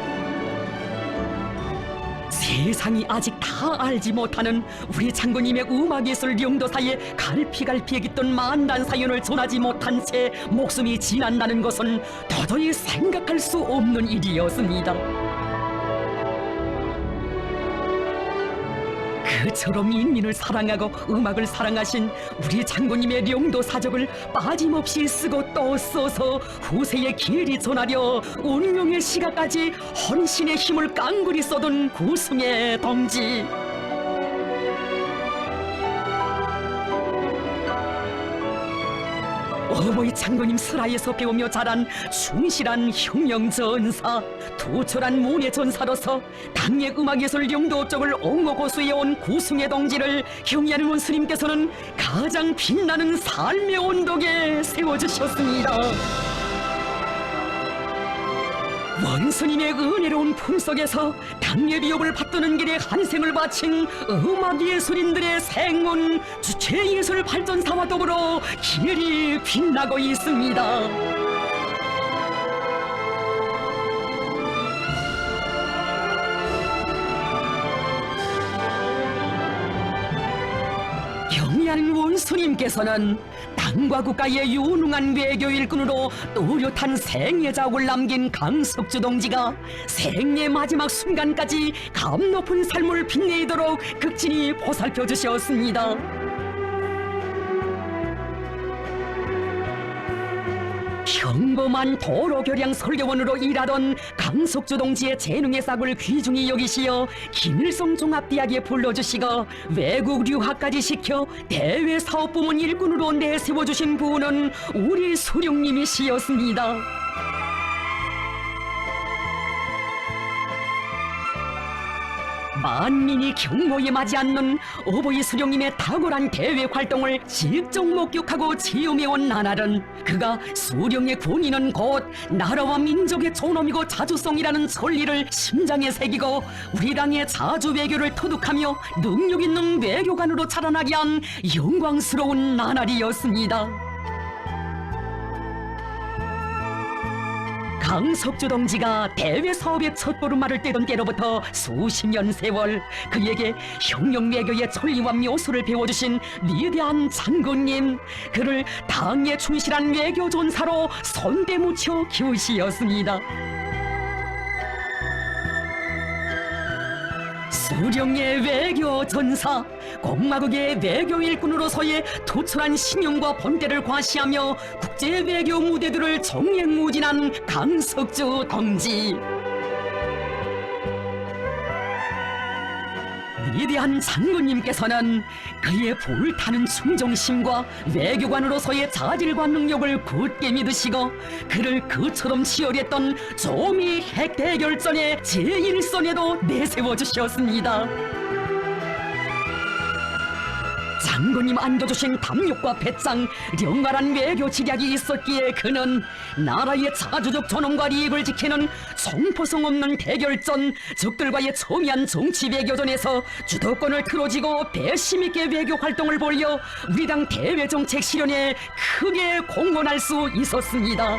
세상이 아직 다 알지 못하는 우리 장군님의 음악예술 영도사에 갈피갈피에 깃든 만단 사연을 전하지 못한 채 목숨이 지난다는 것은 도저히 생각할 수 없는 일이었습니다. 그처럼 인민을 사랑하고 음악을 사랑하신 우리 장군님의 영도 사적을 빠짐없이 쓰고 또 써서 후세에 길이 전하려 운명의 시가까지 헌신의 힘을 깡그리 쏟은 구승의 동지. 어버이 장군님 슬하에서 배우며 자란 충실한 혁명전사, 투철한 문예전사로서 당의 음악예술 영도 쪽을 옹호고수해온 구승의 동지를 경의하는 원수님께서는 가장 빛나는 삶의 언덕에 세워주셨습니다. 원수님의 은혜로운 품 속에서 당의 비업을 받드는 길에 한 생을 바친 음악예술인들의 생문 주체예술 발전사와 더불어 길이 빛나고 있습니다. 경의하는 원수님께서는 당과 국가의 유능한 외교 일꾼으로 또렷한 생애 자국을 남긴 강석주 동지가 생애 마지막 순간까지 감 높은 삶을 빛내도록 극진히 보살펴 주셨습니다. 평범한 도로교량 설계원으로 일하던 강석주 동지의 재능의 싹을 귀중히 여기시어 김일성 종합대학에 불러주시고 외국 유학까지 시켜 대외사업부문 일꾼으로 내세워주신 분은 우리 수령님이시였습니다. 만민이 경모에 맞지 않는 어버이 수령님의 탁월한 대외 활동을 직접 목격하고 체험해온 나날은 그가 수령의 권위는 곧 나라와 민족의 존엄이고 자주성이라는 진리를 심장에 새기고 우리 당의 자주 외교를 터득하며 능력 있는 외교관으로 자라나게 한 영광스러운 나날이었습니다. 강석주 동지가 대외 사업의 첫 보름말을 떼던 때로부터 수십 년 세월 그에게 혁명 외교의 천리와 묘수를 배워주신 위대한 장군님, 그를 당에 충실한 외교 전사로 손대무쳐 키우시었습니다. 수령의 외교 전사, 공마국의 외교 일꾼으로서의 투철한 신용과 본때를 과시하며 국제 외교 무대들을 정행무진한 강석주 동지. 위대한 장군님께서는 그의 불타는 충정심과 외교관으로서의 자질과 능력을 굳게 믿으시고 그를 그처럼 치열했던 조미 핵대결전의 제1선에도 내세워주셨습니다. 장군님 안겨주신 담력과 배짱, 영활한 외교 지략이 있었기에 그는 나라의 자주적 존엄과利益을 지키는 총포성 없는 대결전, 적들과의 첨예한 정치 외교전에서 주도권을 틀어쥐고 배심있게 외교 활동을 벌여 우리 당 대외 정책 실현에 크게 공헌할 수 있었습니다.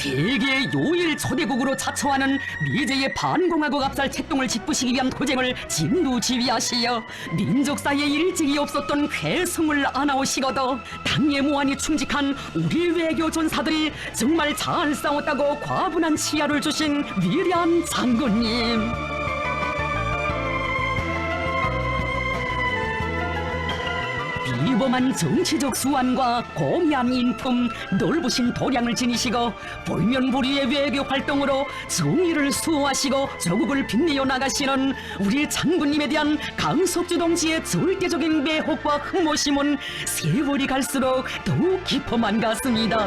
세계 요일 초대국으로 자처하는 미제의 반공화국 압살 책동을 짓부시기 위한 도쟁을 진두지휘하시어 민족사에 일찍이 없었던 쾌성을 안아오시거더 당의 무한히 충직한 우리 외교 전사들이 정말 잘 싸웠다고 과분한 치하를 주신 위대한 장군님. 비범한 정치적 수완과 고미한 인품, 넓으신 도량을 지니시고 불면불위의 외교 활동으로 정의를 수호하시고 조국을 빛내어 나가시는 우리 장군님에 대한 강석주 동지의 절대적인 매혹과 흠모심은 세월이 갈수록 더욱 깊어만 갔습니다.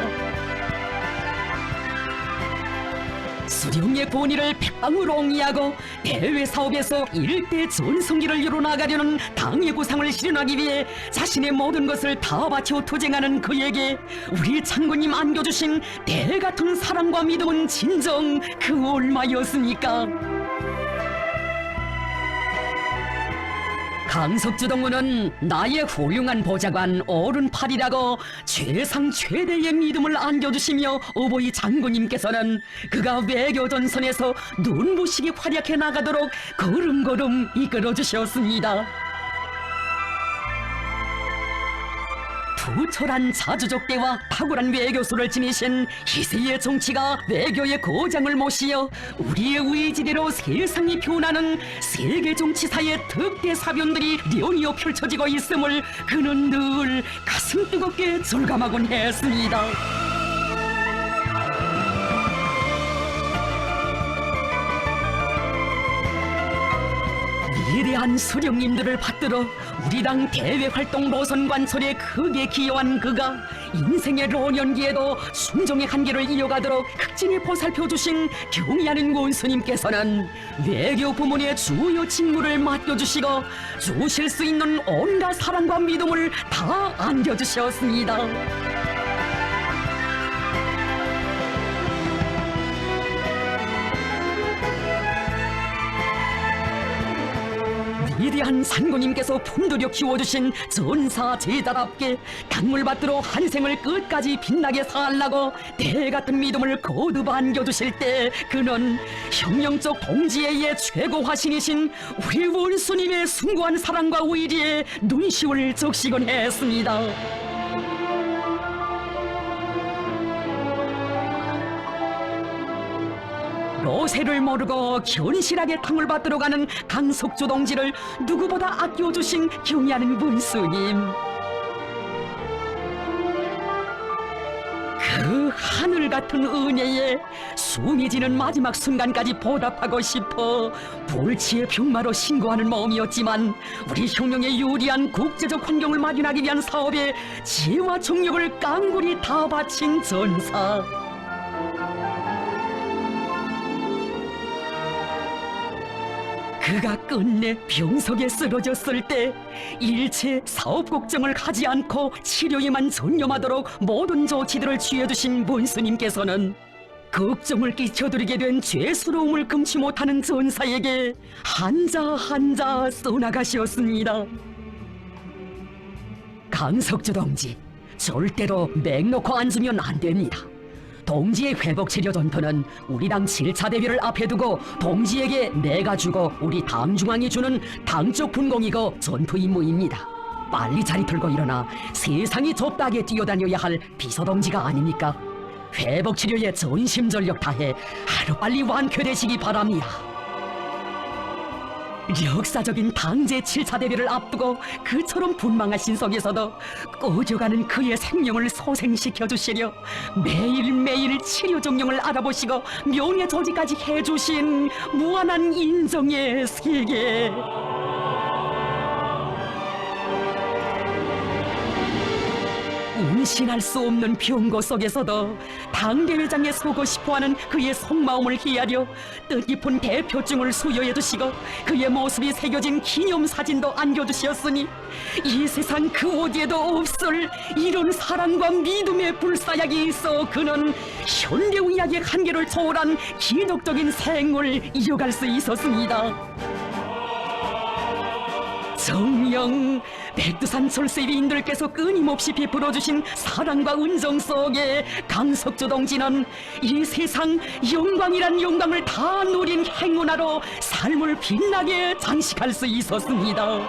수령의 권위를 백방으로 옹이하고 대외 사업에서 일대 전성기를 이뤄나가려는 당의 구상을 실현하기 위해 자신의 모든 것을 다 바쳐 투쟁하는 그에게 우리 장군님 안겨주신 대같은 사랑과 믿음은 진정 그 얼마였습니까? 강석주 동무는 나의 훌륭한 보좌관 어른팔이라고 최상 최대의 믿음을 안겨주시며 어버이 장군님께서는 그가 외교전선에서 눈부시게 활약해 나가도록 걸음걸음 이끌어주셨습니다. 투철한 자주족대와 탁월한 외교수를 지니신 희세의 정치가 외교의 고장을 모시어 우리의 의지대로 세상이 변하는 세계 정치사의 특대 사변들이 연이어 펼쳐지고 있음을 그는 늘 가슴 뜨겁게 절감하곤 했습니다. 위대한 수령님들을 받들어 우리 당 대외활동 노선 관철에 크게 기여한 그가 인생의 노년기에도 순종의 한계를 이어가도록 극진히 보살펴주신 경의하는 원수님께서는 외교 부문의 주요 직무를 맡겨주시고 주실 수 있는 온갖 사랑과 믿음을 다 안겨주셨습니다. 위대한 상고님께서 품들여 키워주신 전사 제자답게 강물 받들어 한 생을 끝까지 빛나게 살라고 때같은 믿음을 거듭 안겨주실 때 그는 혁명적 동지애의 최고 화신이신 우리 원수님의 숭고한 사랑과 의리에 눈시울 적시곤 했습니다. 로세를 모르고 견실하게 탕을 받들어 가는 강석주 동지를 누구보다 아껴주신 경의하는 문수님. 그 하늘 같은 은혜에 숨이 지는 마지막 순간까지 보답하고 싶어 불치의 병마로 신고하는 마음이었지만 우리 혁명에 유리한 국제적 환경을 마련하기 위한 사업에 지혜와 정력을 깡굴이 다 바친 전사. 그가 끝내 병석에 쓰러졌을 때 일체 사업 걱정을 하지 않고 치료에만 전념하도록 모든 조치들을 취해주신 문수님께서는 걱정을 끼쳐드리게 된 죄스러움을 금치 못하는 전사에게 한자 한자 써나가시었습니다. 강석주 동지, 절대로 맹 놓고 앉으면 안 됩니다. 동지의 회복 치료 전투는 우리 당 7차 대회를 앞에 두고 동지에게 내가 주고 우리 당중앙이 주는 당적 분공이고 전투 임무입니다. 빨리 자리 털고 일어나 세상이 좁다하게 뛰어다녀야 할 비서동지가 아닙니까? 회복 치료에 전심전력 다해 하루빨리 완쾌되시기 바랍니다. 역사적인 당제 7차 대회를 앞두고 그처럼 분망하신 속에서도 꺼져가는 그의 생명을 소생시켜 주시려 매일매일 치료 정령을 알아보시고 명예 조직까지 해주신 무한한 인정의 세계. 운신할 수 없는 병고 속에서도 당대회장에 서고 싶어하는 그의 속마음을 헤아려 뜻깊은 대표증을 수여해 주시고 그의 모습이 새겨진 기념사진도 안겨주셨으니 이 세상 그 어디에도 없을 이런 사랑과 믿음의 불사약이 있어 그는 현대의학의 한계를 초월한 기적적인 생을 이어갈 수 있었습니다. 정령 백두산 철새위인들께서 끊임없이 베풀어주신 사랑과 은정 속에 강석주 동지는 이 세상 영광이란 영광을 다 누린 행운아로 삶을 빛나게 장식할 수 있었습니다.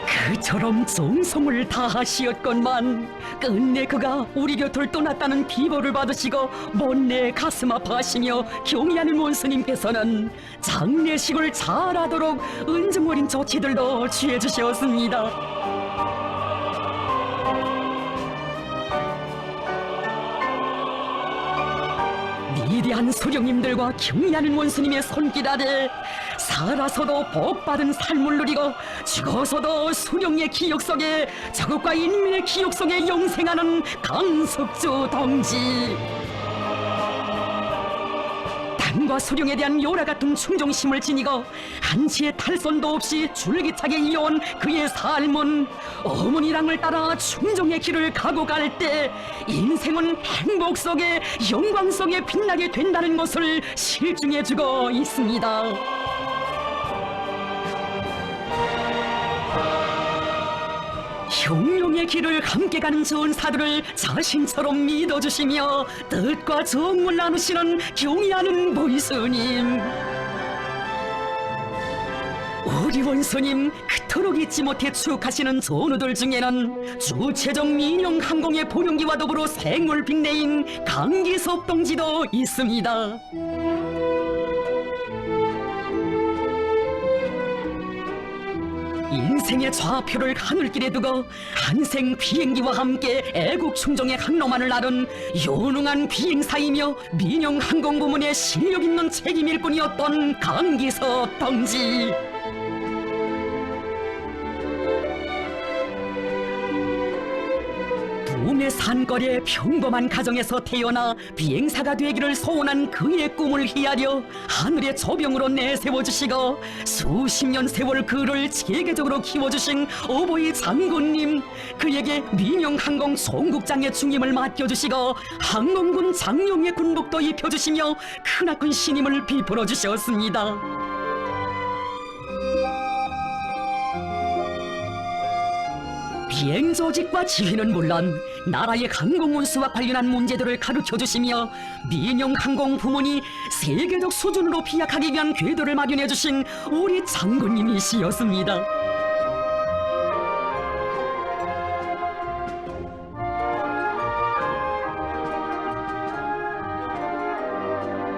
그처럼 정성을 다하시었건만 끝내 그가 우리 곁을 떠났다는 비보를 받으시고 못내 가슴 아파하시며 경의하는 원수님께서는 장례식을 잘하도록 은정 어린 조치들도 취해주셨습니다. 위대한 수령님들과 경의하는 원수님의 손길 아래 살아서도 복받은 삶을 누리고 죽어서도 수령의 기억 속에 자국과 인민의 기억 속에 영생하는 강석주 동지. 당과 수령에 대한 요라 같은 충정심을 지니고 한치의 탈선도 없이 줄기차게 이어온 그의 삶은 어머니랑을 따라 충정의 길을 가고 갈 때 인생은 행복 속에 영광 속에 빛나게 된다는 것을 실증해주고 있습니다. 혁명의 길을 함께 가는 전사들을 자신처럼 믿어주시며 뜻과 정을 나누시는 경의하는 문수님. 우리 원수님 그토록 잊지 못해 추억하시는 전우들 중에는 주체적 민영항공의 보령기와 더불어 생물 빅내인 강기섭 동지도 있습니다. 인생의 좌표를 하늘길에 두고 한생 비행기와 함께 애국 충정의 항로만을 나른 유능한 비행사이며 민영항공 부문의 실력 있는 책임 일꾼이었던 강기섭 동지. 부의 산거리의 평범한 가정에서 태어나 비행사가 되기를 소원한 그의 꿈을 헤아려 하늘의 조병으로 내세워주시고 수십 년 세월 그를 체계적으로 키워주신 어버이 장군님, 그에게 민영항공 총국장의 중임을 맡겨주시고 항공군 장령의 군복도 입혀주시며 크나큰 신임을 베풀어 주셨습니다. 비행 조직과 지휘는 물론 나라의 항공 운수와 관련한 문제들을 가르쳐주시며 민영항공 부문이 세계적 수준으로 비약하기 위한 궤도를 마련해주신 우리 장군님이시였습니다.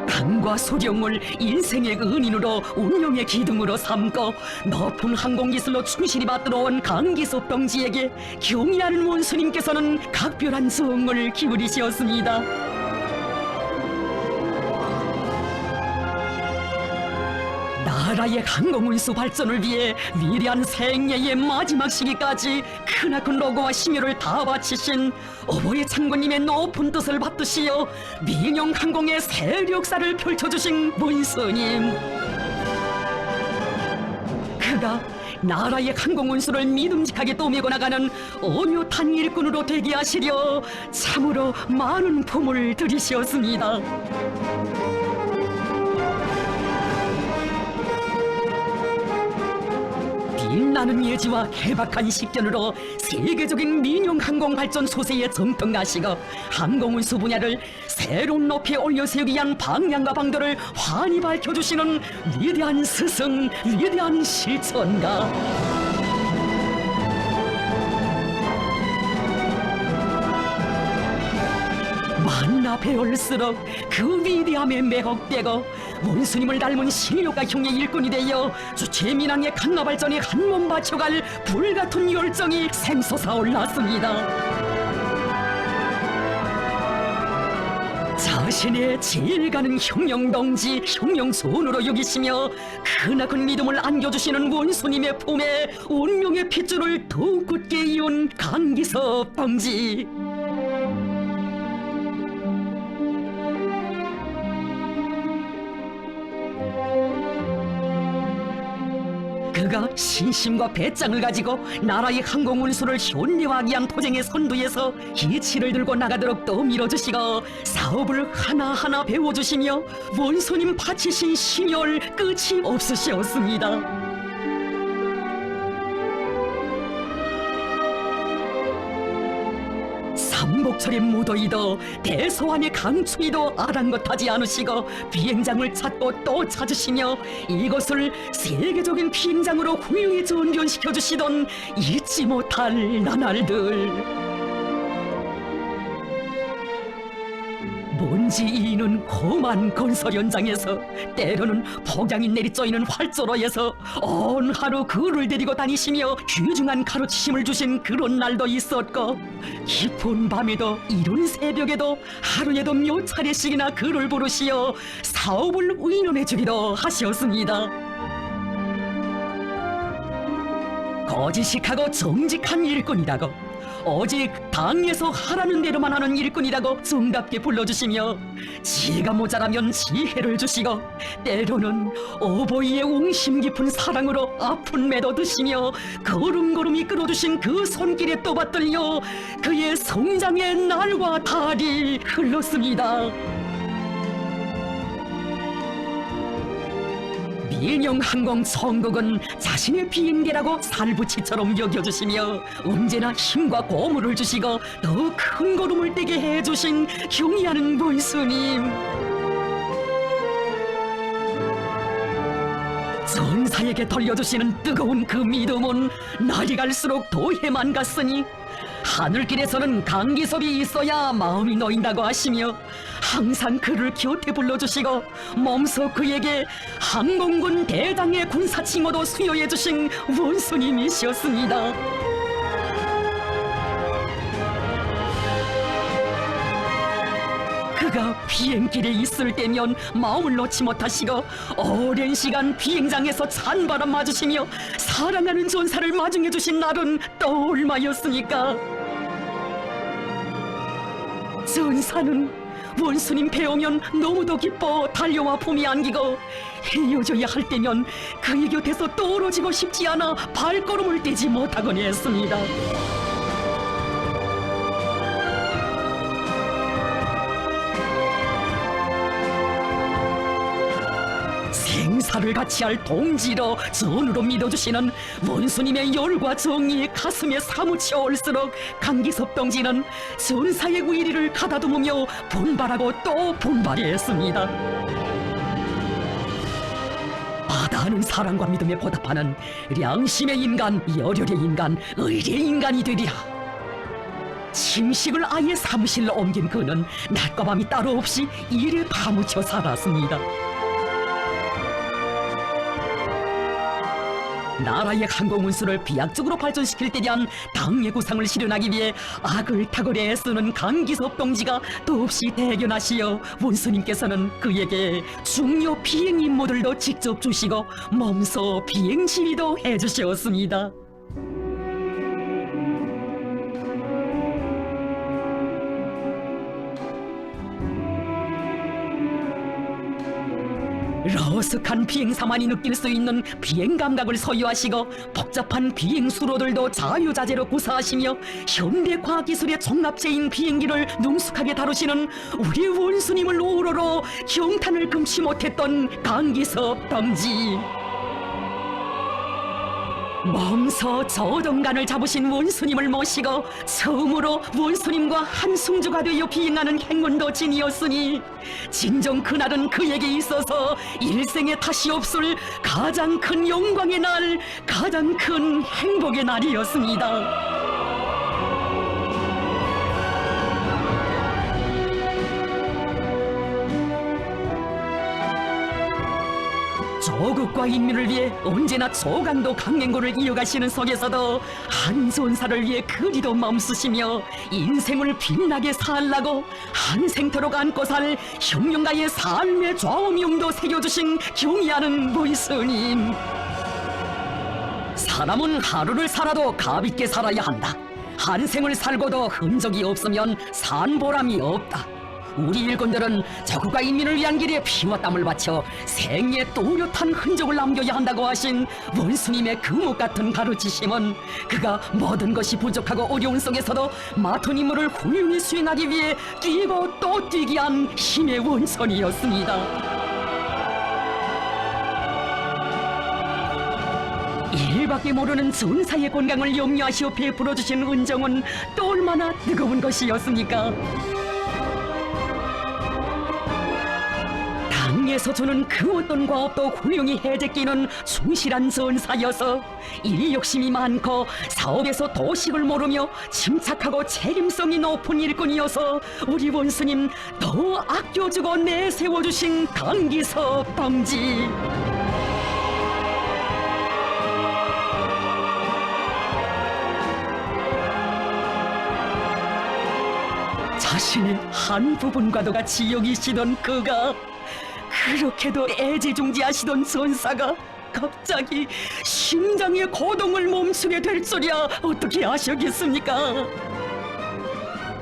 강과 소령을 인생의 은인으로 운명의 기둥으로 삼고 높은 항공기술로 충실히 받들어온 강기섭 동지에게 경의하는 원수님께서는 각별한 정을 기울이시었습니다. 나라의 항공운수 발전을 위해 위대한 생애의 마지막 시기까지 크나큰 노고와 심혈을 다 바치신 어버이 장군님의 높은 뜻을 받드시어 민영항공의 새 역사를 펼쳐주신 원수님, 그가 나라의 항공운수를 믿음직하게 떠밀고 나가는 어엿한 일꾼으로 되게 하시려 참으로 많은 품을 들이셨습니다. 빛나는 예지와 해박한 식견으로 세계적인 민영항공 발전 소세에 정통하시고 항공운수 분야를 새로운 높이에 올려세우기 위한 방향과 방도를 환히 밝혀주시는 위대한 스승, 위대한 실천가. 만나 배울수록 그 위대함에 매혹되고 원수님을 닮은 실력과 형의 일꾼이 되어 주체민항의 강화 발전에 한몸 바쳐갈 불같은 열정이 샘솟아 올랐습니다. 자신의 제일 가는 형령동지, 형령손으로 여기시며 크나큰 믿음을 안겨주시는 원수님의 품에 운명의 핏줄을 더욱 굳게 이은 강기섭 동지. 그가 신심과 배짱을 가지고 나라의 항공운수를 현대화하기 위한 토쟁의 선두에서 이치를 들고 나가도록 또 밀어주시고 사업을 하나하나 배워주시며 원수님 바치신 심혈 끝이 없으시었습니다. 삼복철의 무더위도 대서함의 강추위도 아랑곳하지 않으시고 비행장을 찾고 또 찾으시며 이것을 세계적인 비행장으로 훌륭히 전변시켜주시던 잊지 못할 나날들. 먼지 이는 험한 건설 현장에서 때로는 폭양이 내리쪼이는 활조로에서 온 하루 그를 데리고 다니시며 귀중한 가르치심을 주신 그런 날도 있었고 깊은 밤에도 이른 새벽에도 하루에도 몇 차례씩이나 그를 부르시어 사업을 의논해 주기도 하셨습니다. 거짓식하고 정직한 일꾼이라고, 오직 당에서 하라는 대로만 하는 일꾼이라고 정답게 불러주시며 지혜가 모자라면 지혜를 주시고 때로는 어버이의 웅심 깊은 사랑으로 아픈 매도 드시며 걸음걸음 이끌어주신 그 손길에 또 받들려 그의 성장의 날과 달이 흘렀습니다. 민영항공 총국은 자신의 비행기라고 살부치처럼 여겨주시며 언제나 힘과 고물을 주시고 더 큰 걸음을 떼게 해주신 경의하는 원수님. 전사의 전사에게 돌려주시는 뜨거운 그 믿음은 날이 갈수록 더해만 갔으니 하늘길에서는 강기섭이 있어야 마음이 놓인다고 하시며 항상 그를 곁에 불러주시고 몸소 그에게 항공군 대장의 군사칭호도 수여해 주신 원수님이셨습니다. 그가 비행길에 있을 때면 마음을 놓지 못하시고 오랜 시간 비행장에서 찬바람 맞으시며 사랑하는 전사를 마중해 주신 날은 또 얼마였습니까? 전사는 원수님 배우면 너무도 기뻐 달려와 품에 안기고 헤어져야 할 때면 그의 곁에서 떨어지고 싶지 않아 발걸음을 떼지 못하곤 했습니다. 생사를 같이 할 동지로 전으로 믿어주시는 원수님의 열과 정이 가슴에 사무쳐 올수록 강기섭 동지는 전사의 위리를 가다듬으며 분발하고 또 분발했습니다. 바다는 사랑과 믿음에 보답하는良심의 인간, 열혈의 인간, 의리의 인간이 되리라. 침식을 아예 사무실로 옮긴 그는 낮과 밤이 따로 없이 일에 파묻혀 살았습니다. 나라의 항공운수를 비약적으로 발전시킬 때 대한 당의 구상을 실현하기 위해 악을 탁월히 애쓰는 강기섭 동지가 더없이 대견하시어 원수님께서는 그에게 중요 비행 임무들도 직접 주시고 몸소 비행 지휘도 해주셨습니다. 러스한 비행사만이 느낄 수 있는 비행 감각을 소유하시고 복잡한 비행 수로들도 자유자재로 구사하시며 현대 과학기술의 종합체인 비행기를 능숙하게 다루시는 우리 원수님을 우러러 경탄을 금치 못했던 강기섭 동지. 몸소 저동간을 잡으신 원수님을 모시고 처음으로 원수님과 한승주가 되어 비행하는 행운도 지니었으니 진정 그날은 그에게 있어서 일생에 다시 없을 가장 큰 영광의 날, 가장 큰 행복의 날이었습니다. 조국과 인민을 위해 언제나 초강도 강행군을 이어가시는 속에서도 한 전사를 위해 그리도 맘쓰시며 인생을 빛나게 살라고 한 생토록 안고 살 혁명가의 삶의 좌우명도 새겨주신 경의하는 원수님. 사람은 하루를 살아도 가볍게 살아야 한다. 한 생을 살고도 흔적이 없으면 산 보람이 없다. 우리 일꾼들은 적국과 인민을 위한 길에 피와 땀을 바쳐 생의 또렷한 흔적을 남겨야 한다고 하신 원수님의 금옥 같은 가르치심은 그가 모든 것이 부족하고 어려운 속에서도 맡은 임무를 훌륭히 수행하기 위해 뛰고 또 뛰기 위한 힘의 원천이었습니다. 이일밖에 모르는 전사의 건강을 염려하시어 베풀어 주신 은정은 또 얼마나 뜨거운 것이었습니까? 땅에서 주는 그 어떤 과업도 훌륭히 해제끼는 충실한 전사여서 일 욕심이 많고 사업에서 도식을 모르며 침착하고 책임성이 높은 일꾼이어서 우리 원수님 더 아껴주고 내세워주신 강기섭 동지. 자신의 한 부분과도 같이 여기시던 그가 그렇게도 애지중지하시던 전사가 갑자기 심장의 고동을 멈추게 될 줄이야 어떻게 아셨겠습니까?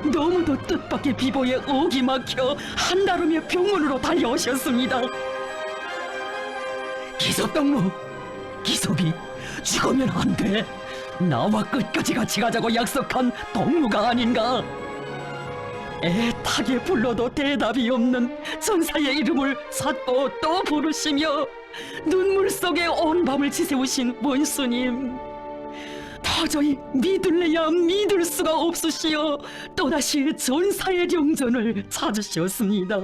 너무도 뜻밖의 비보에 억이 막혀 한달음에 병원으로 달려오셨습니다. 기섭동무, 기섭이 죽으면 안 돼. 나와 끝까지 같이 가자고 약속한 동무가 아닌가? 애타게 불러도 대답이 없는 전사의 이름을 찾고 또 부르시며 눈물 속에 온 밤을 지새우신 원수님, 도저히 믿을래야 믿을 수가 없으시어 또다시 전사의 영전을 찾으셨습니다.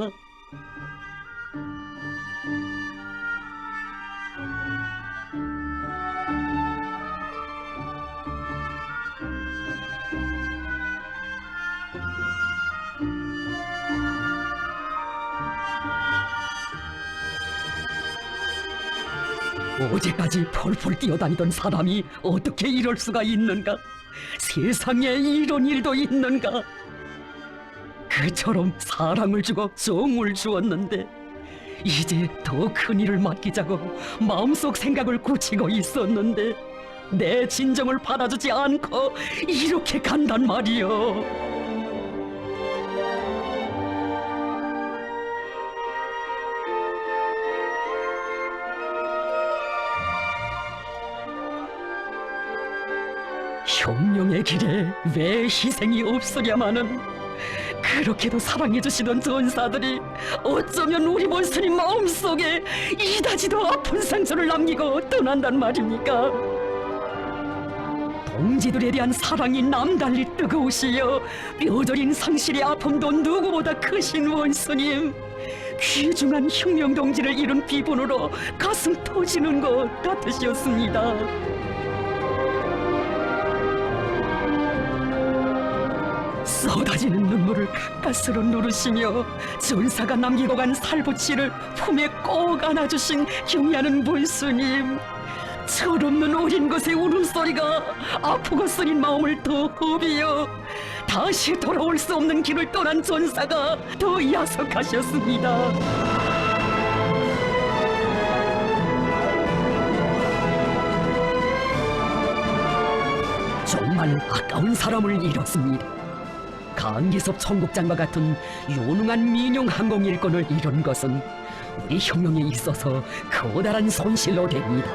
어제까지 펄펄 뛰어다니던 사람이 어떻게 이럴 수가 있는가? 세상에 이런 일도 있는가? 그처럼 사랑을 주고 정을 주었는데 이제 더 큰 일을 맡기자고 마음속 생각을 굳히고 있었는데 내 진정을 받아주지 않고 이렇게 간단 말이여. 혁명의 길에 왜 희생이 없으랴마는 그렇게도 사랑해주시던 전사들이 어쩌면 우리 원수님 마음속에 이다지도 아픈 상처를 남기고 떠난단 말입니까? 동지들에 대한 사랑이 남달리 뜨거우시여 뼈저린 상실의 아픔도 누구보다 크신 원수님, 귀중한 혁명동지를 잃은 비분으로 가슴 터지는 것 같으셨습니다. 쏟아지는 눈물을 가까스로 누르시며 전사가 남기고 간 살부치를 품에 꼭 안아주신 경애하는 문수님, 철없는 어린 것의 울음소리가 아프고 쓰린 마음을 더 허비어 다시 돌아올 수 없는 길을 떠난 전사가 더 야속하셨습니다. 정말 아까운 사람을 잃었습니다. 강기섭 청국장과 같은 유능한 민용 항공 일꾼을 잃은 것은 우리 혁명에 있어서 커다란 손실로 됩니다.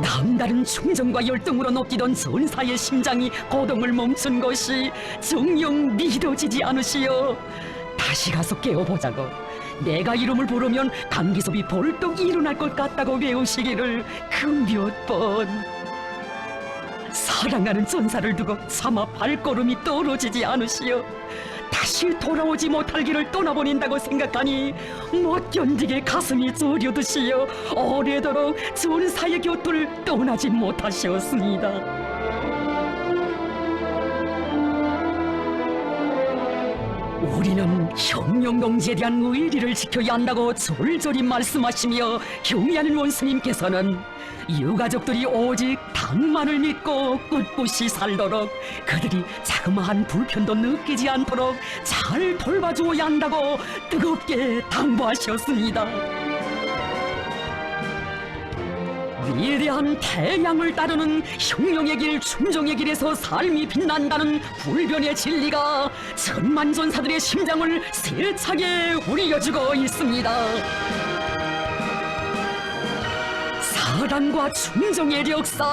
남다른 충정과 열등으로 높이던 전사의 심장이 고동을 멈춘 것이 정녕 믿어지지 않으시어 다시 가서 깨워보자고 내가 이름을 부르면 강기섭이 벌떡 일어날 것 같다고 외우시기를 그 몇 번. 사랑하는 전사를 두고 차마 발걸음이 떨어지지 않으시어 다시 돌아오지 못할 길을 떠나보낸다고 생각하니 못 견디게 가슴이 저려드시어 오래도록 전사의 곁을 떠나지 못하셨습니다. 우리는 혁명동지에 대한 의리를 지켜야 한다고 절절히 말씀하시며 경의하는 원수님께서는 유가족들이 오직 당만을 믿고 꿋꿋이 살도록 그들이 자그마한 불편도 느끼지 않도록 잘 돌봐주어야 한다고 뜨겁게 당부하셨습니다. 위대한 태양을 따르는 혁명의 길, 충정의 길에서 삶이 빛난다는 불변의 진리가 천만전사들의 심장을 세차게 울려주고 있습니다. 사랑과 충정의 역사,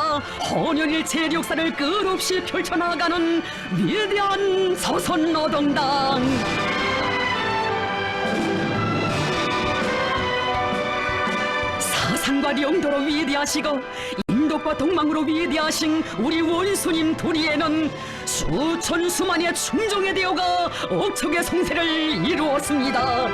헌연일체의 역사를 끝없이 펼쳐나가는 위대한 조선노동당. 사상과 영도로 위대하시고 인덕과 동망으로 위대하신 우리 원수님 도리에는 수천 수만의 충정의 대오가 억척의 성세를 이루었습니다.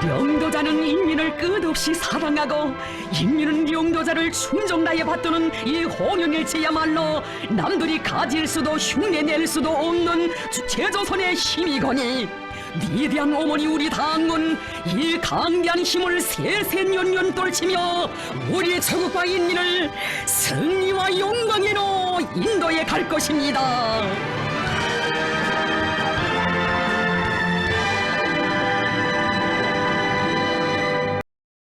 영도자는 인민을 끝없이 사랑하고 인민은 영도자를 충정다해 받드는 이 홍영일체야말로 남들이 가질 수도 흉내낼 수도 없는 주체조선의 힘이거니 위대한 어머니 우리 당은 이 강대한 힘을 세세년년 떨치며 우리 조국과 인민을 승리와 영광으로 인도해 갈 것입니다.